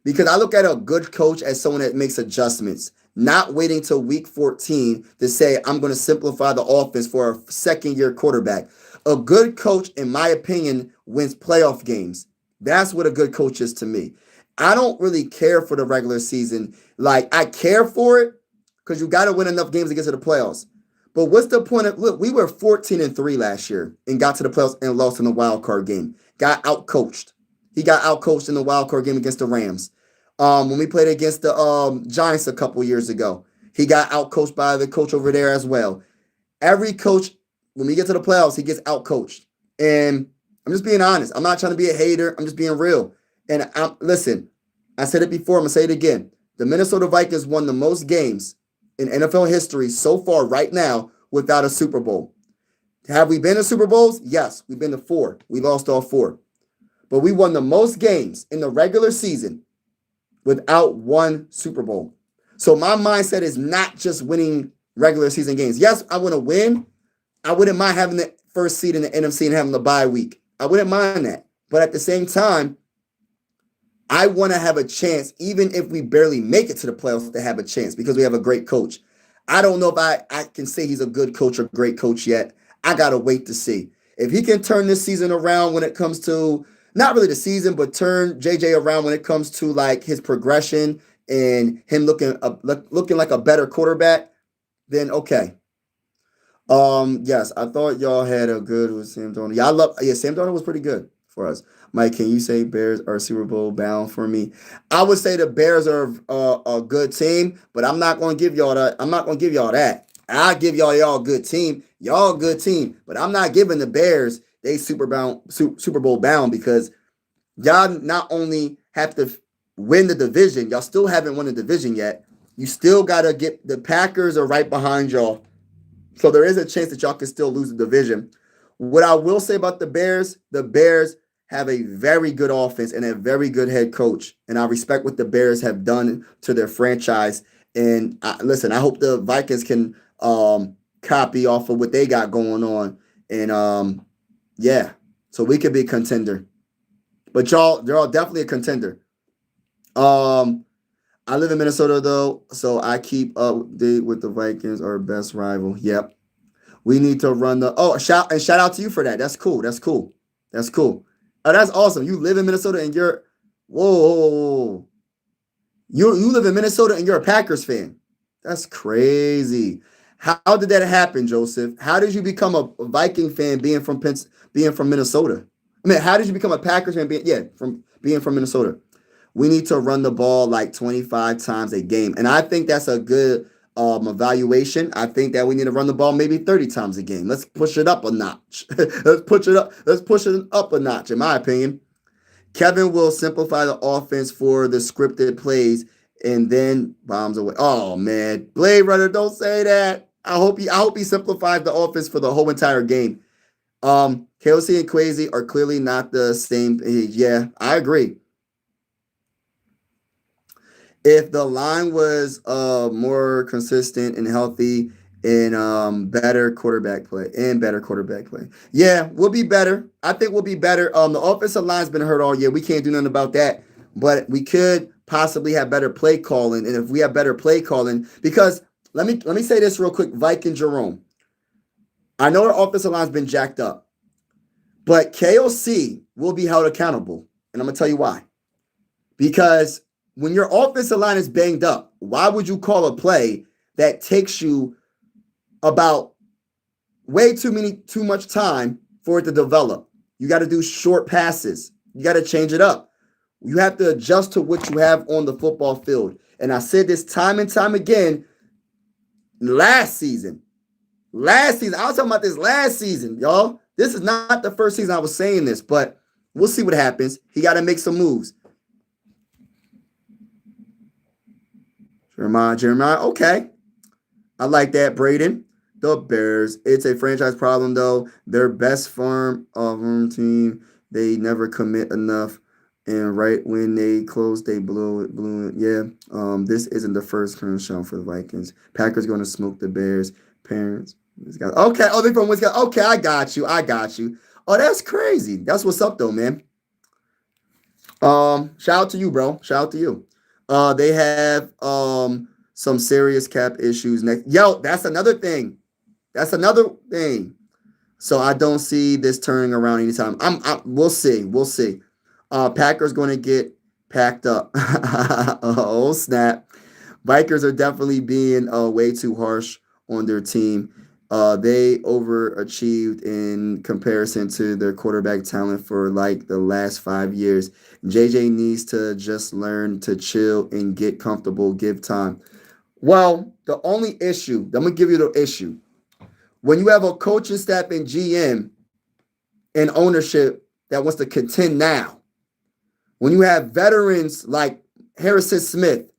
S1: because I look at a good coach as someone that makes adjustments, not waiting till week 14 to say, I'm going to simplify the offense for a second-year quarterback. A good coach, in my opinion, wins playoff games. That's what a good coach is to me. I don't really care for the regular season. Like, I care for it because you got to win enough games to get to the playoffs. But what's the point of, look, we were 14-3 last year and got to the playoffs and lost in the wild card game. Got outcoached. He got outcoached in the wild card game against the Rams. When we played against the Giants a couple years ago, he got outcoached by the coach over there as well. Every coach, when we get to the playoffs, he gets outcoached. And I'm just being honest. I'm not trying to be a hater. I'm just being real. And listen, I said it before. I'm going to say it again. The Minnesota Vikings won the most games in NFL history so far right now without a Super Bowl. Have we been to Super Bowls? Yes, we've been to 4. We lost all 4. But we won the most games in the regular season without one Super Bowl. So my mindset is not just winning regular season games. Yes, I want to win. I wouldn't mind having the first seed in the NFC and having the bye week. I wouldn't mind that. But at the same time, I want to have a chance, even if we barely make it to the playoffs, to have a chance because we have a great coach. I don't know if I can say he's a good coach or great coach yet. I got to wait to see. If he can turn this season around when it comes to, not really the season, but turn JJ around when it comes to like his progression and him looking like a better quarterback, then okay. Yes, I thought y'all had a good with Sam Darnold. Yeah, Sam Darnold was pretty good for us. Mike, can you say Bears are Super Bowl bound for me? I would say the Bears are a good team, but I'm not going to give y'all that. I'm not going to give y'all that. I'll give y'all a good team. Y'all a good team, but I'm not giving the Bears they Super Bowl bound because y'all not only have to win the division, y'all still haven't won the division yet. You still got to get the Packers are right behind y'all. So there is a chance that y'all can still lose the division. What I will say about the Bears have a very good offense and a very good head coach. And I respect what the Bears have done to their franchise. And listen, I hope the Vikings can copy off of what they got going on. And yeah, so we could be a contender. But they're all definitely a contender. I live in Minnesota though, so I keep up with the Vikings, our best rival. Yep. We need to run shout out to you for that. That's cool. Oh, that's awesome. You live in Minnesota and you're whoa. You live in Minnesota and you're a Packers fan. That's crazy. How did that happen, Joseph? How did you become a Viking fan being from Minnesota? I mean, how did you become a Packers fan being from Minnesota? We need to run the ball like 25 times a game. And I think that's a good evaluation. I think that we need to run the ball maybe 30 times a game. Let's push it up a notch. Let's push it up a notch, in my opinion. Kevin will simplify the offense for the scripted plays and then bombs away. Oh man, Blade Runner, don't say that. I hope he simplifies the offense for the whole entire game. KOC and Quasi are clearly not the same page. Yeah, I agree. If the line was more consistent and healthy and better quarterback play. Yeah, we'll be better. I think we'll be better. The offensive line's been hurt all year. We can't do nothing about that. But we could possibly have better play calling. And if we have better play calling, because let me say this real quick, Viking Jerome. I know our offensive line's been jacked up, but KOC will be held accountable. And I'm going to tell you why. Because when your offensive line is banged up, why would you call a play that takes you about way too much time for it to develop? You got to do short passes. You got to change it up. You have to adjust to what you have on the football field. And I said this time and time again last season. I was talking about this last season, y'all. This is not the first season I was saying this, but we'll see what happens. He got to make some moves. Jeremiah. Okay. I like that, Braden. The Bears. It's a franchise problem, though. Their best farm team. They never commit enough. And right when they closed, they blew it. Yeah. This isn't the first current show for the Vikings. Packers going to smoke the Bears. Parents. Okay. Oh, they from Wisconsin. Okay, I got you. Oh, that's crazy. That's what's up, though, man. Shout out to you, bro. Shout out to you. They have some serious cap issues next. Yo, that's another thing. That's another thing. So I don't see this turning around anytime. We'll see. We'll see. Packers going to get packed up. Oh snap! Vikings are definitely being way too harsh on their team. They overachieved in comparison to their quarterback talent for like the last 5 years. JJ needs to just learn to chill and get comfortable, give time. Well, the only issue, I'm going to give you the issue. When you have a coaching staff and GM and ownership that wants to contend now, when you have veterans like Harrison Smith,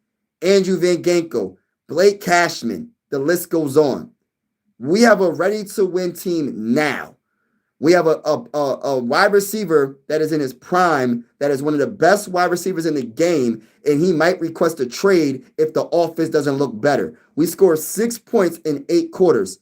S1: Andrew Van Ginkel, Blake Cashman, the list goes on. We have a ready-to-win team now. We have a wide receiver that is in his prime, that is one of the best wide receivers in the game, and he might request a trade if the offense doesn't look better. We scored 6 points in 8 quarters.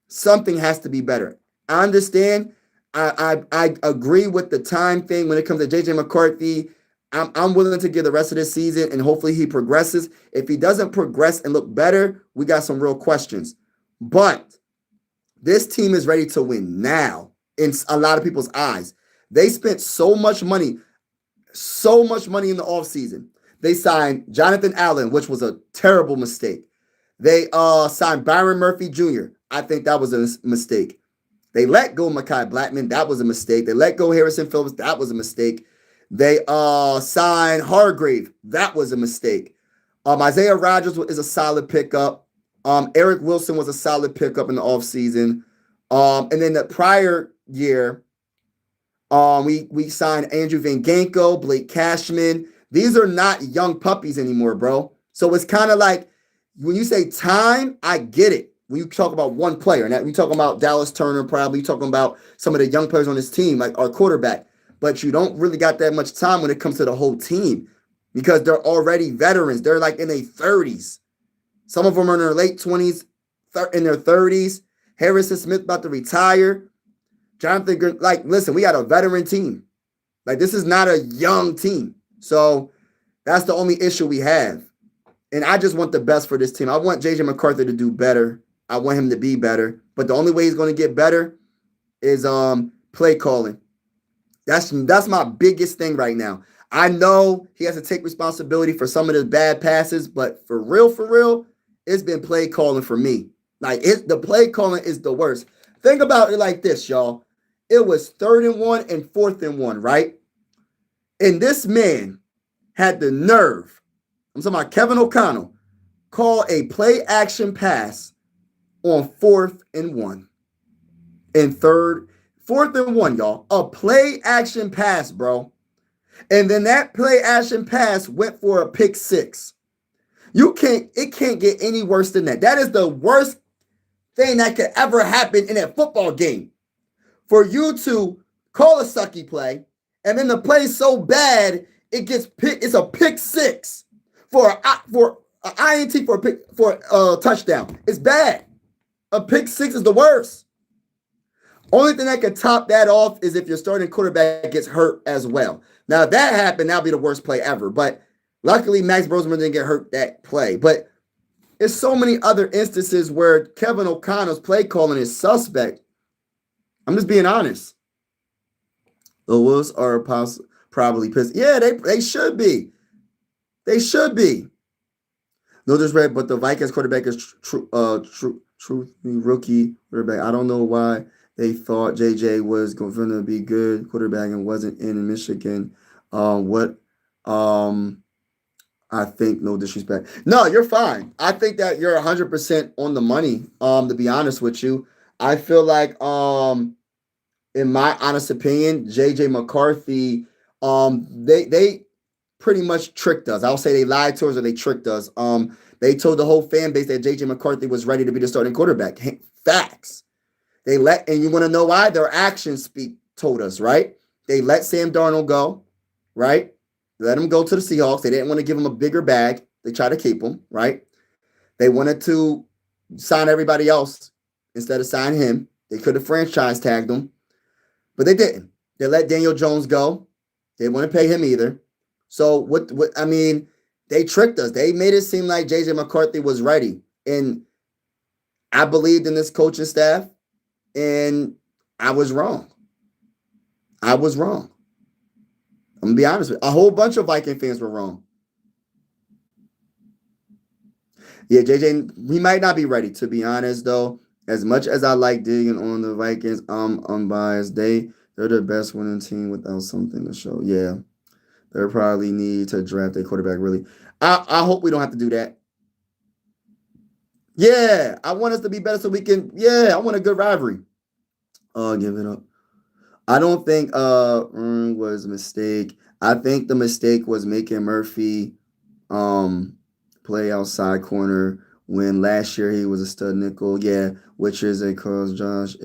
S1: Something has to be better. I understand. I agree with the time thing when it comes to JJ McCarthy. I'm willing to give the rest of this season, and hopefully he progresses. If he doesn't progress and look better, we got some real questions. But this team is ready to win now in a lot of people's eyes. They spent so much money in the offseason. They signed Jonathan Allen, which was a terrible mistake. They signed Byron Murphy Jr. I think that was a mistake. They let go Mekhi Blackman. That was a mistake. They let go Harrison Phillips. That was a mistake. They signed Hargrave. That was a mistake. Isaiah Rodgers is a solid pickup. Eric Wilson was a solid pickup in the offseason. And then the prior year, we signed Andrew Van Ginkel, Blake Cashman. These are not young puppies anymore, bro. So it's kind of like when you say time, I get it. When you talk about one player, and we talking about Dallas Turner, probably talking about some of the young players on this team, like our quarterback. But you don't really got that much time when it comes to the whole team because they're already veterans. They're like in their 30s. Some of them are in their late 20s, in their 30s. Harrison Smith about to retire. Jonathan, listen, we got a veteran team. Like, this is not a young team. So that's the only issue we have. And I just want the best for this team. I want JJ McCarthy to do better. I want him to be better. But the only way he's going to get better is play calling. That's my biggest thing right now. I know he has to take responsibility for some of the bad passes, but for real, it's been play calling for me. Like, the play calling is the worst. Think about it like this, y'all. It was 3rd and 1 and 4th and 1, right? And this man had the nerve, I'm talking about Kevin O'Connell, call a play action pass on 4th and 1 and 4th and 1, y'all. A play action pass, bro. And then that play action pass went for a pick 6. It can't get any worse than that. That is the worst thing that could ever happen in a football game. For you to call a sucky play, and then the play's so bad, it's a pick 6 for an INT for a touchdown. It's bad. A pick 6 is the worst. Only thing that could top that off is if your starting quarterback gets hurt as well. Now, if that happened, that'll be the worst play ever. But luckily, Max Brosman didn't get hurt that play. But there's so many other instances where Kevin O'Connell's play calling is suspect. I'm just being honest. The Wolves are probably pissed. Yeah, they should be. They should be. No disrespect, but the Vikings quarterback is truthfully rookie quarterback. I don't know why they thought JJ was going to be good quarterback and wasn't in Michigan. I think, no disrespect. No, you're fine. I think that you're 100% on the money, to be honest with you. I feel like, in my honest opinion, JJ McCarthy, pretty much tricked us. I'll say they lied to us or they tricked us. They told the whole fan base that JJ McCarthy was ready to be the starting quarterback. Facts. They let, and you want to know why? Their actions told us, right? They let Sam Darnold go, right? They let him go to the Seahawks. They didn't want to give him a bigger bag. They tried to keep him, right? They wanted to sign everybody else instead of sign him. They could have franchise tagged him, but they didn't. They let Daniel Jones go. They didn't want to pay him either. So what I mean, they tricked us. They made it seem like JJ McCarthy was ready. And I believed in this coaching staff, and I was wrong. I was wrong. I'm gonna be honest with you. A whole bunch of Viking fans were wrong. Yeah, JJ, he might not be ready, to be honest, though. As much as I like digging on the Vikings, I'm unbiased. They're the best winning team without something to show. Yeah. They probably need to draft a quarterback, really. I hope we don't have to do that. Yeah, I want us to be better so we can. Yeah, I want a good rivalry. Give it up. I don't think was a mistake. I think the mistake was making Murphy play outside corner when last year he was a stud nickel. Yeah, which is a cause Josh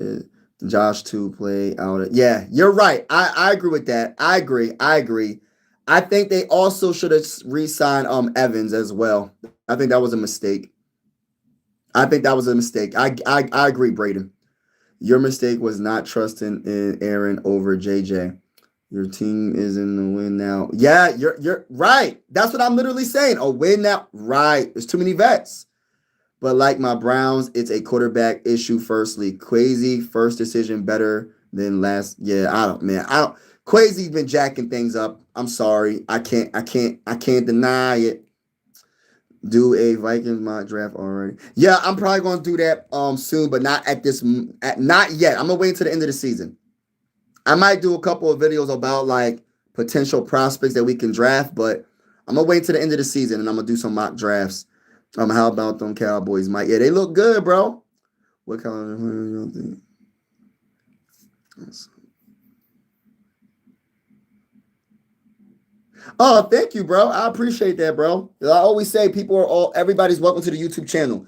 S1: to play out. Yeah, you're right. I agree with that. I agree. I think they also should have re-signed Evans as well. I think that was a mistake. I think that was a mistake. I agree, Braden. Your mistake was not trusting in Aaron over JJ. Your team is in the win now. Yeah, you're right. That's what I'm literally saying. A win now. Right. There's too many vets. But like my Browns, it's a quarterback issue firstly. Crazy first decision better than last. Yeah, I don't. Quasi's been jacking things up. I'm sorry. I can't deny it. Do a Vikings mock draft already. Yeah, I'm probably gonna do that soon, but not not yet. I'm gonna wait until the end of the season. I might do a couple of videos about like potential prospects that we can draft, but I'm gonna wait till the end of the season and I'm gonna do some mock drafts. How about them Cowboys, Mike? Yeah, they look good, bro. What color do you think? Oh, thank you, bro. I appreciate that, bro. I always say everybody's welcome to the YouTube channel.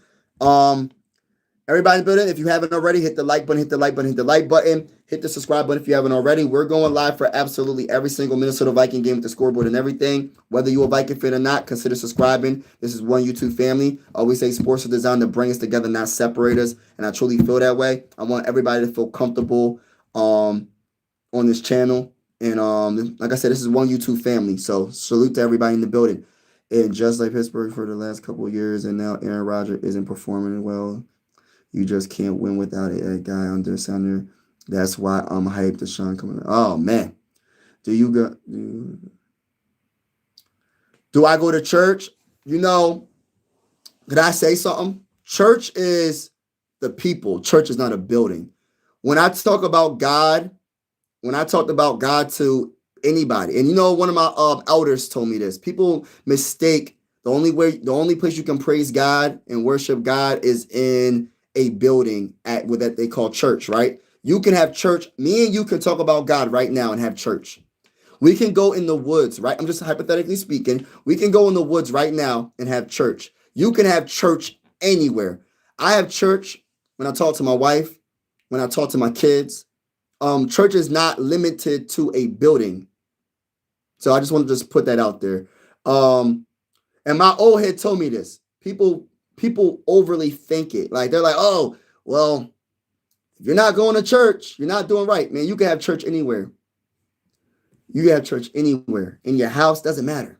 S1: Everybody's building. If you haven't already, hit the like button, hit the like button, hit the like button, hit the subscribe button if you haven't already. We're going live for absolutely every single Minnesota Viking game with the scoreboard and everything. Whether you're a Viking fan or not, consider subscribing. This is one YouTube family. I always say sports are designed to bring us together, not separate us. And I truly feel that way. I want everybody to feel comfortable on this channel. And like I said, this is one YouTube family. So salute to everybody in the building. And just like Pittsburgh for the last couple of years, and now Aaron Rodgers isn't performing well. You just can't win without a guy under center. That's why I'm hyped to Sean coming. Oh man, do I go to church? Could I say something? Church is the people. Church is not a building. When I talk about God, when I talked about God to anybody, and one of my elders told me this. People mistake the only place you can praise God and worship God is in a building at what that they call church, right? You can have church. Me and you can talk about God right now and have church. We can go in the woods, right? I'm just hypothetically speaking. We can go in the woods right now and have church. You can have church anywhere. I have church when I talk to my wife, when I talk to my kids. Church is not limited to a building. So I just want to just put that out there. And my old head told me this. People overly think it. Like they're like, oh, well, if you're not going to church, you're not doing right. Man, you can have church anywhere. You can have church anywhere. In your house, doesn't matter.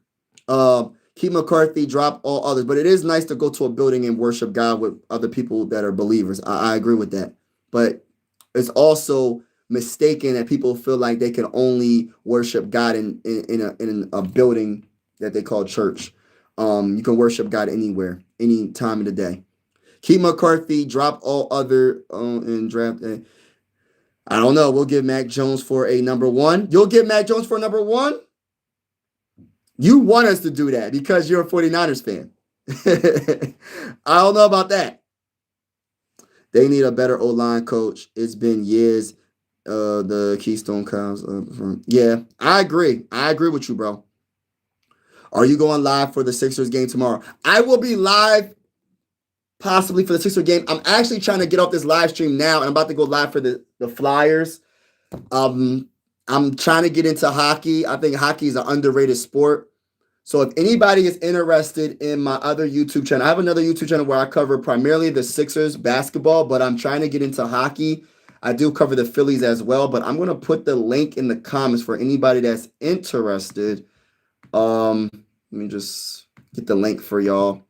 S1: Keith McCarthy, drop all others. But it is nice to go to a building and worship God with other people that are believers. I agree with that. But it's also mistaken that people feel like they can only worship God in a building that they call church. You can worship God anywhere, any time of the day. Keith McCarthy, drop all other and draft. I don't know. We'll give Mac Jones for a number one. You'll give Mac Jones for a number one? You want us to do that because you're a 49ers fan. I don't know about that. They need a better O-line coach. It's been years. The Keystone Cows. Yeah, I agree. I agree with you, bro. Are you going live for the Sixers game tomorrow? I will be live possibly for the Sixers game. I'm actually trying to get off this live stream now, and I'm about to go live for the Flyers. I'm trying to get into hockey. I think hockey is an underrated sport. So if anybody is interested in my other YouTube channel, I have another YouTube channel where I cover primarily the Sixers basketball, but I'm trying to get into hockey. I do cover the Phillies as well, but I'm going to put the link in the comments for anybody that's interested. Let me just get the link for y'all.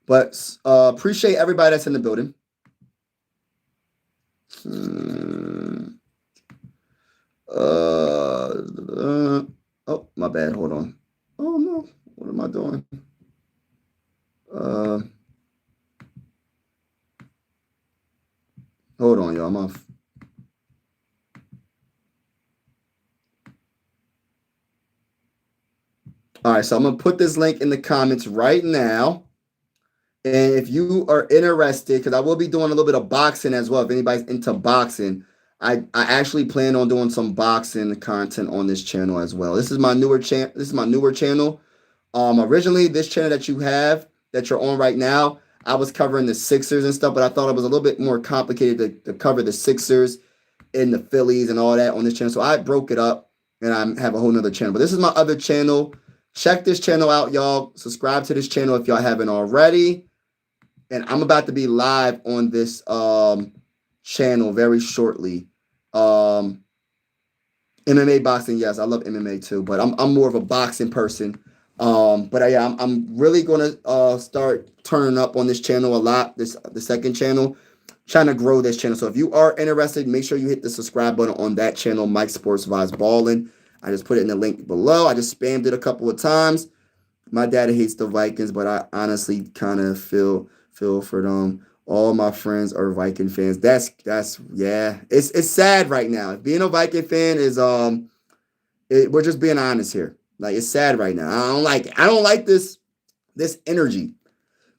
S1: But appreciate everybody that's in the building. Oh, my bad. Hold on. Oh no, what am I doing? Hold on, y'all. I'm off. All right, so I'm gonna put this link in the comments right now. And if you are interested, because I will be doing a little bit of boxing as well. If anybody's into boxing, I actually plan on doing some boxing content on this channel as well. This is my newer channel. This is my newer channel. Originally, this channel that you have, that you're on right now, I was covering the Sixers and stuff, but I thought it was a little bit more complicated to cover the Sixers and the Phillies and all that on this channel. So I broke it up and I have a whole nother channel. But this is my other channel. Check this channel out, y'all. Subscribe to this channel if y'all haven't already. And I'm about to be live on this channel very shortly. MMA boxing, yes, I love MMA too, but I'm more of a boxing person. But yeah, I'm really gonna start turning up on this channel a lot. The second channel, trying to grow this channel. So if you are interested, make sure you hit the subscribe button on that channel, Mike Sports Vibes Ballin'. I just put it in the link below. I just spammed it a couple of times. My dad hates the Vikings, but I honestly kind of feel for them. All my friends are Viking fans. That's yeah. It's sad right now. Being a Viking fan is we're just being honest here. Like, it's sad right now. I don't like this energy.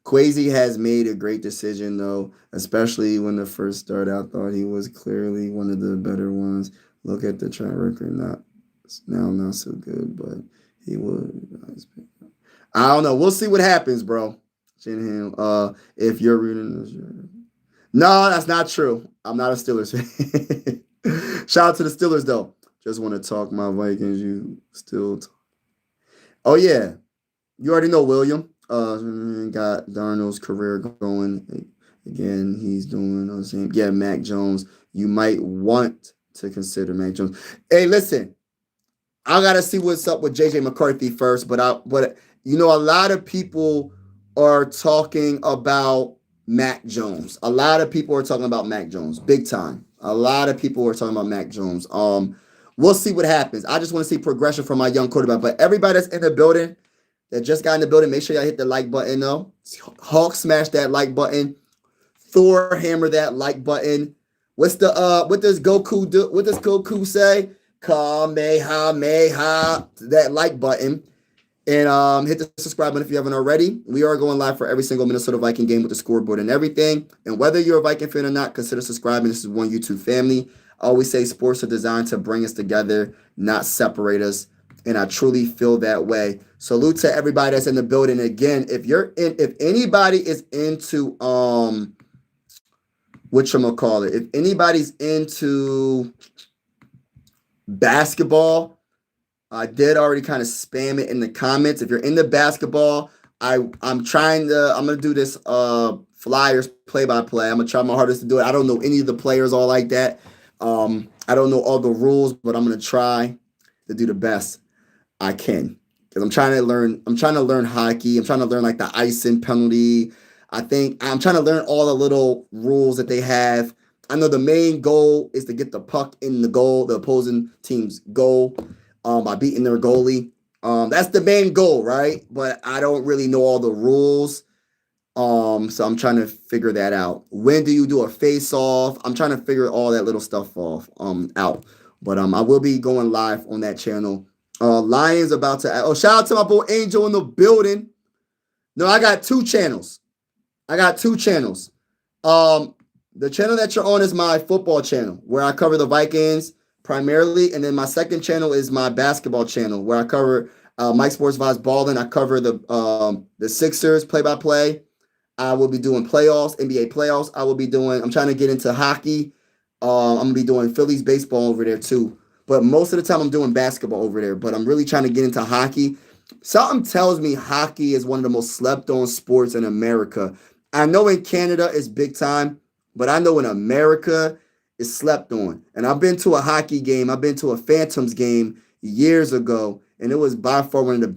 S1: Quasi has made a great decision though, especially when the first start. I thought he was clearly one of the better ones. Look at the track record, not so good, but he would. I don't know. We'll see what happens, bro. If you're reading this, no, that's not true. I'm not a Steelers fan. Shout out to the Steelers though. Just want to talk my Vikings. You still talk. Oh yeah, you already know William. Got Darnold's career going again. He's doing the same. Yeah, Mac Jones. You might want to consider Mac Jones. Hey, listen, I gotta see what's up with JJ McCarthy first. But you know, a lot of people are talking about Mac Jones. A lot of people are talking about Mac Jones, big time. A lot of people are talking about Mac Jones. We'll see what happens. I just want to see progression from my young quarterback. But everybody that's in the building, that just got in the building, make sure y'all hit the like button though. Hulk smash that like button. Thor hammer that like button. What does Goku do? What does Goku say? Kamehameha. That like button. And hit the subscribe button if you haven't already. We are going live for every single Minnesota Viking game with the scoreboard and everything. And whether you're a Viking fan or not, consider subscribing. This is one YouTube family. I always say sports are designed to bring us together, not separate us. And I truly feel that way. Salute to everybody that's in the building. Again, if anybody is into whatchamacallit, if anybody's into basketball, I did already kind of spam it in the comments. If you're into basketball, I'm gonna do this Flyers play-by-play. I'm gonna try my hardest to do it. I don't know any of the players all like that. I don't know all the rules, but I'm gonna try to do the best I can. Because I'm trying to learn hockey. I'm trying to learn like the icing penalty. I'm trying to learn all the little rules that they have. I know the main goal is to get the puck in the goal, the opposing team's goal. By beating their goalie. That's the main goal, right? But I don't really know all the rules. So I'm trying to figure that out. When do you do a face-off? I'm trying to figure all that little stuff out. But I will be going live on that channel. Lions about to shout out to my boy Angel in the building. No, I got two channels. The channel that you're on is my football channel, where I cover the Vikings primarily, and then my second channel is my basketball channel, where I cover Mike Sports Vibes Ballin. I cover the Sixers play by play. I will be doing playoffs, NBA playoffs. I'm trying to get into hockey. I'm gonna be doing Phillies baseball over there too. But most of the time I'm doing basketball over there. But I'm really trying to get into hockey. Something tells me hockey is one of the most slept on sports in America. I know in Canada it's big time, but I know in America it's slept on. And I've been to a hockey game. I've been to a Phantoms game years ago, and it was by far one of the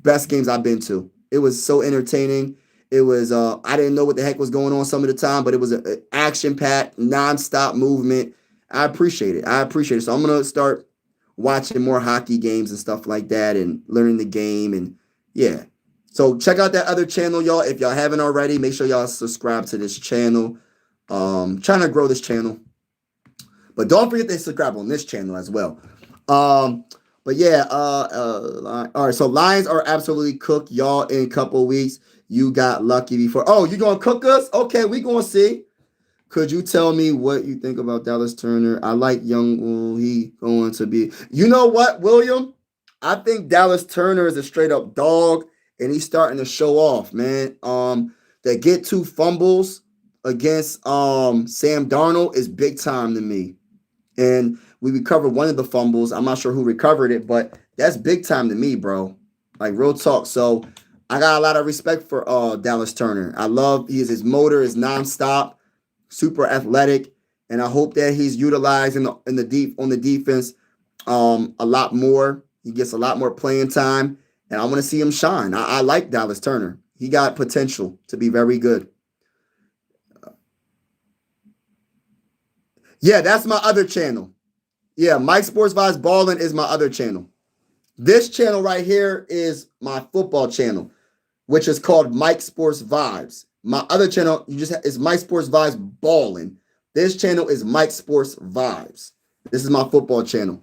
S1: best games I've been to. It was so entertaining. It was I didn't know what the heck was going on some of the time, but it was an action-packed, non-stop movement. I appreciate it. So I'm gonna start watching more hockey games and stuff like that and learning the game. And yeah. So check out that other channel, y'all. If y'all haven't already, make sure y'all subscribe to this channel. Trying to grow this channel. But don't forget to subscribe on this channel as well. But yeah, all right. So Lions are absolutely cooked, y'all, in a couple weeks. You got lucky before. Oh, you gonna cook us? Okay, we gonna see. Could you tell me what you think about Dallas Turner? I like young. Well, he going to be. You know what, William? I think Dallas Turner is a straight up dog, and he's starting to show off, man. That get two fumbles against Sam Darnold is big time to me. And we recovered one of the fumbles. I'm not sure who recovered it, but that's big time to me, bro. Like real talk. So I got a lot of respect for Dallas Turner. I love his motor is nonstop, super athletic, and I hope that he's utilized on the defense a lot more. He gets a lot more playing time, and I want to see him shine. I like Dallas Turner. He got potential to be very good. Yeah, that's my other channel. Yeah, Mike Sports Vibes Ballin is my other channel. This channel right here is my football channel, which is called Mike Sports Vibes. My other channel is Mike Sports Vibes Ballin. This channel is Mike Sports Vibes. This is my football channel.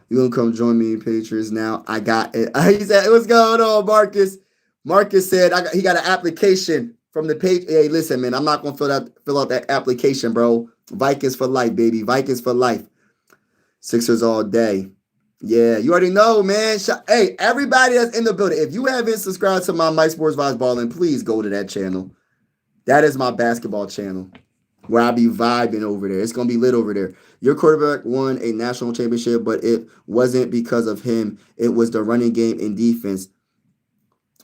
S1: You gonna come join me, Patriots? Now I got it. He said, "What's going on, Marcus?" Marcus said, he got an application from the page. Hey, listen, man, I'm not gonna fill out that application, bro. Vikings for life, baby. Vikings for life. Sixers all day. Yeah, you already know, man. Hey, everybody that's in the building, if you haven't subscribed to my Mike Sports Vibes Ballin, please go to that channel. That is my basketball channel where I be vibing over there. It's going to be lit over there. Your quarterback won a national championship, but it wasn't because of him. It was the running game and defense.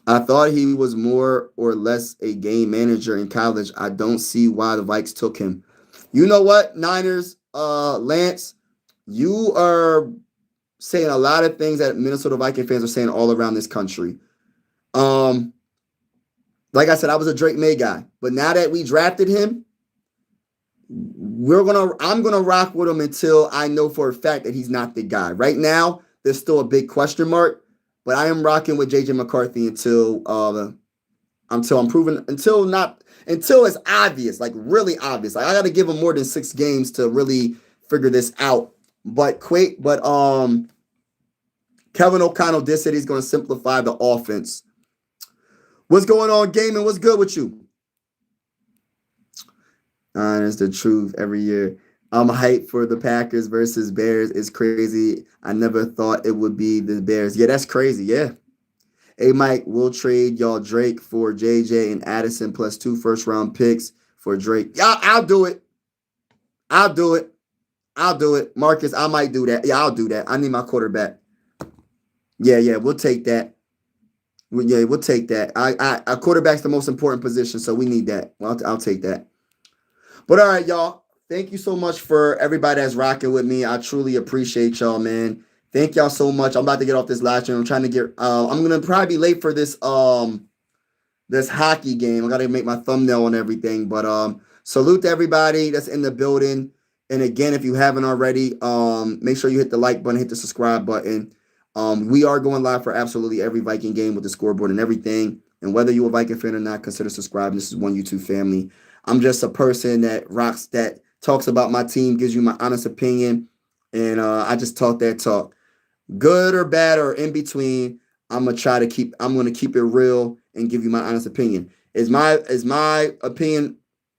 S1: I thought he was more or less a game manager in college. I don't see why the Vikes took him. You know what, Niners, Lance, you are saying a lot of things that Minnesota Viking fans are saying all around this country. Like I said, I was a Drake May guy, but now that we drafted him, I'm gonna rock with him until I know for a fact that he's not the guy. Right now, there's still a big question mark, but I am rocking with JJ McCarthy until I'm proven until it's obvious, like really obvious. Like I got to give him more than 6 games to really figure this out. But Kevin O'Connell did say he's going to simplify the offense. What's going on, gaming? What's good with you? That's the truth every year. I'm hyped for the Packers versus Bears. It's crazy. I never thought it would be the Bears. Yeah, that's crazy. Yeah. Hey, Mike, we'll trade y'all Drake for JJ and Addison plus 2 first-round picks for Drake. Yeah, I'll do it. I'll do it. Marcus, I might do that. Yeah, I'll do that. I need my quarterback. Yeah, we'll take that. We'll take that. Our quarterback's the most important position, so we need that. Well, I'll take that. But all right, y'all. Thank you so much for everybody that's rocking with me. I truly appreciate y'all, man. Thank y'all so much. I'm about to get off this live stream. I'm trying to get. I'm gonna probably be late for this this hockey game. I gotta make my thumbnail and everything. But salute to everybody that's in the building. And again, if you haven't already, make sure you hit the like button, hit the subscribe button. We are going live for absolutely every Viking game with the scoreboard and everything. And whether you're a Viking fan or not, consider subscribing. This is one YouTube family. I'm just a person that talks about my team, gives you my honest opinion, and I just talk that talk. Good or bad or in between, I'm gonna keep it real and give you my honest opinion. Is my opinion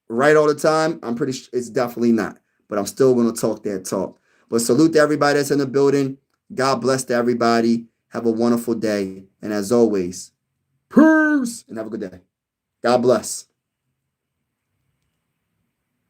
S1: right all the time? I'm pretty sure it's definitely not, but I'm still gonna talk that talk. But salute to everybody that's in the building. God bless to everybody. Have a wonderful day. And as always, peace and have a good day. God bless.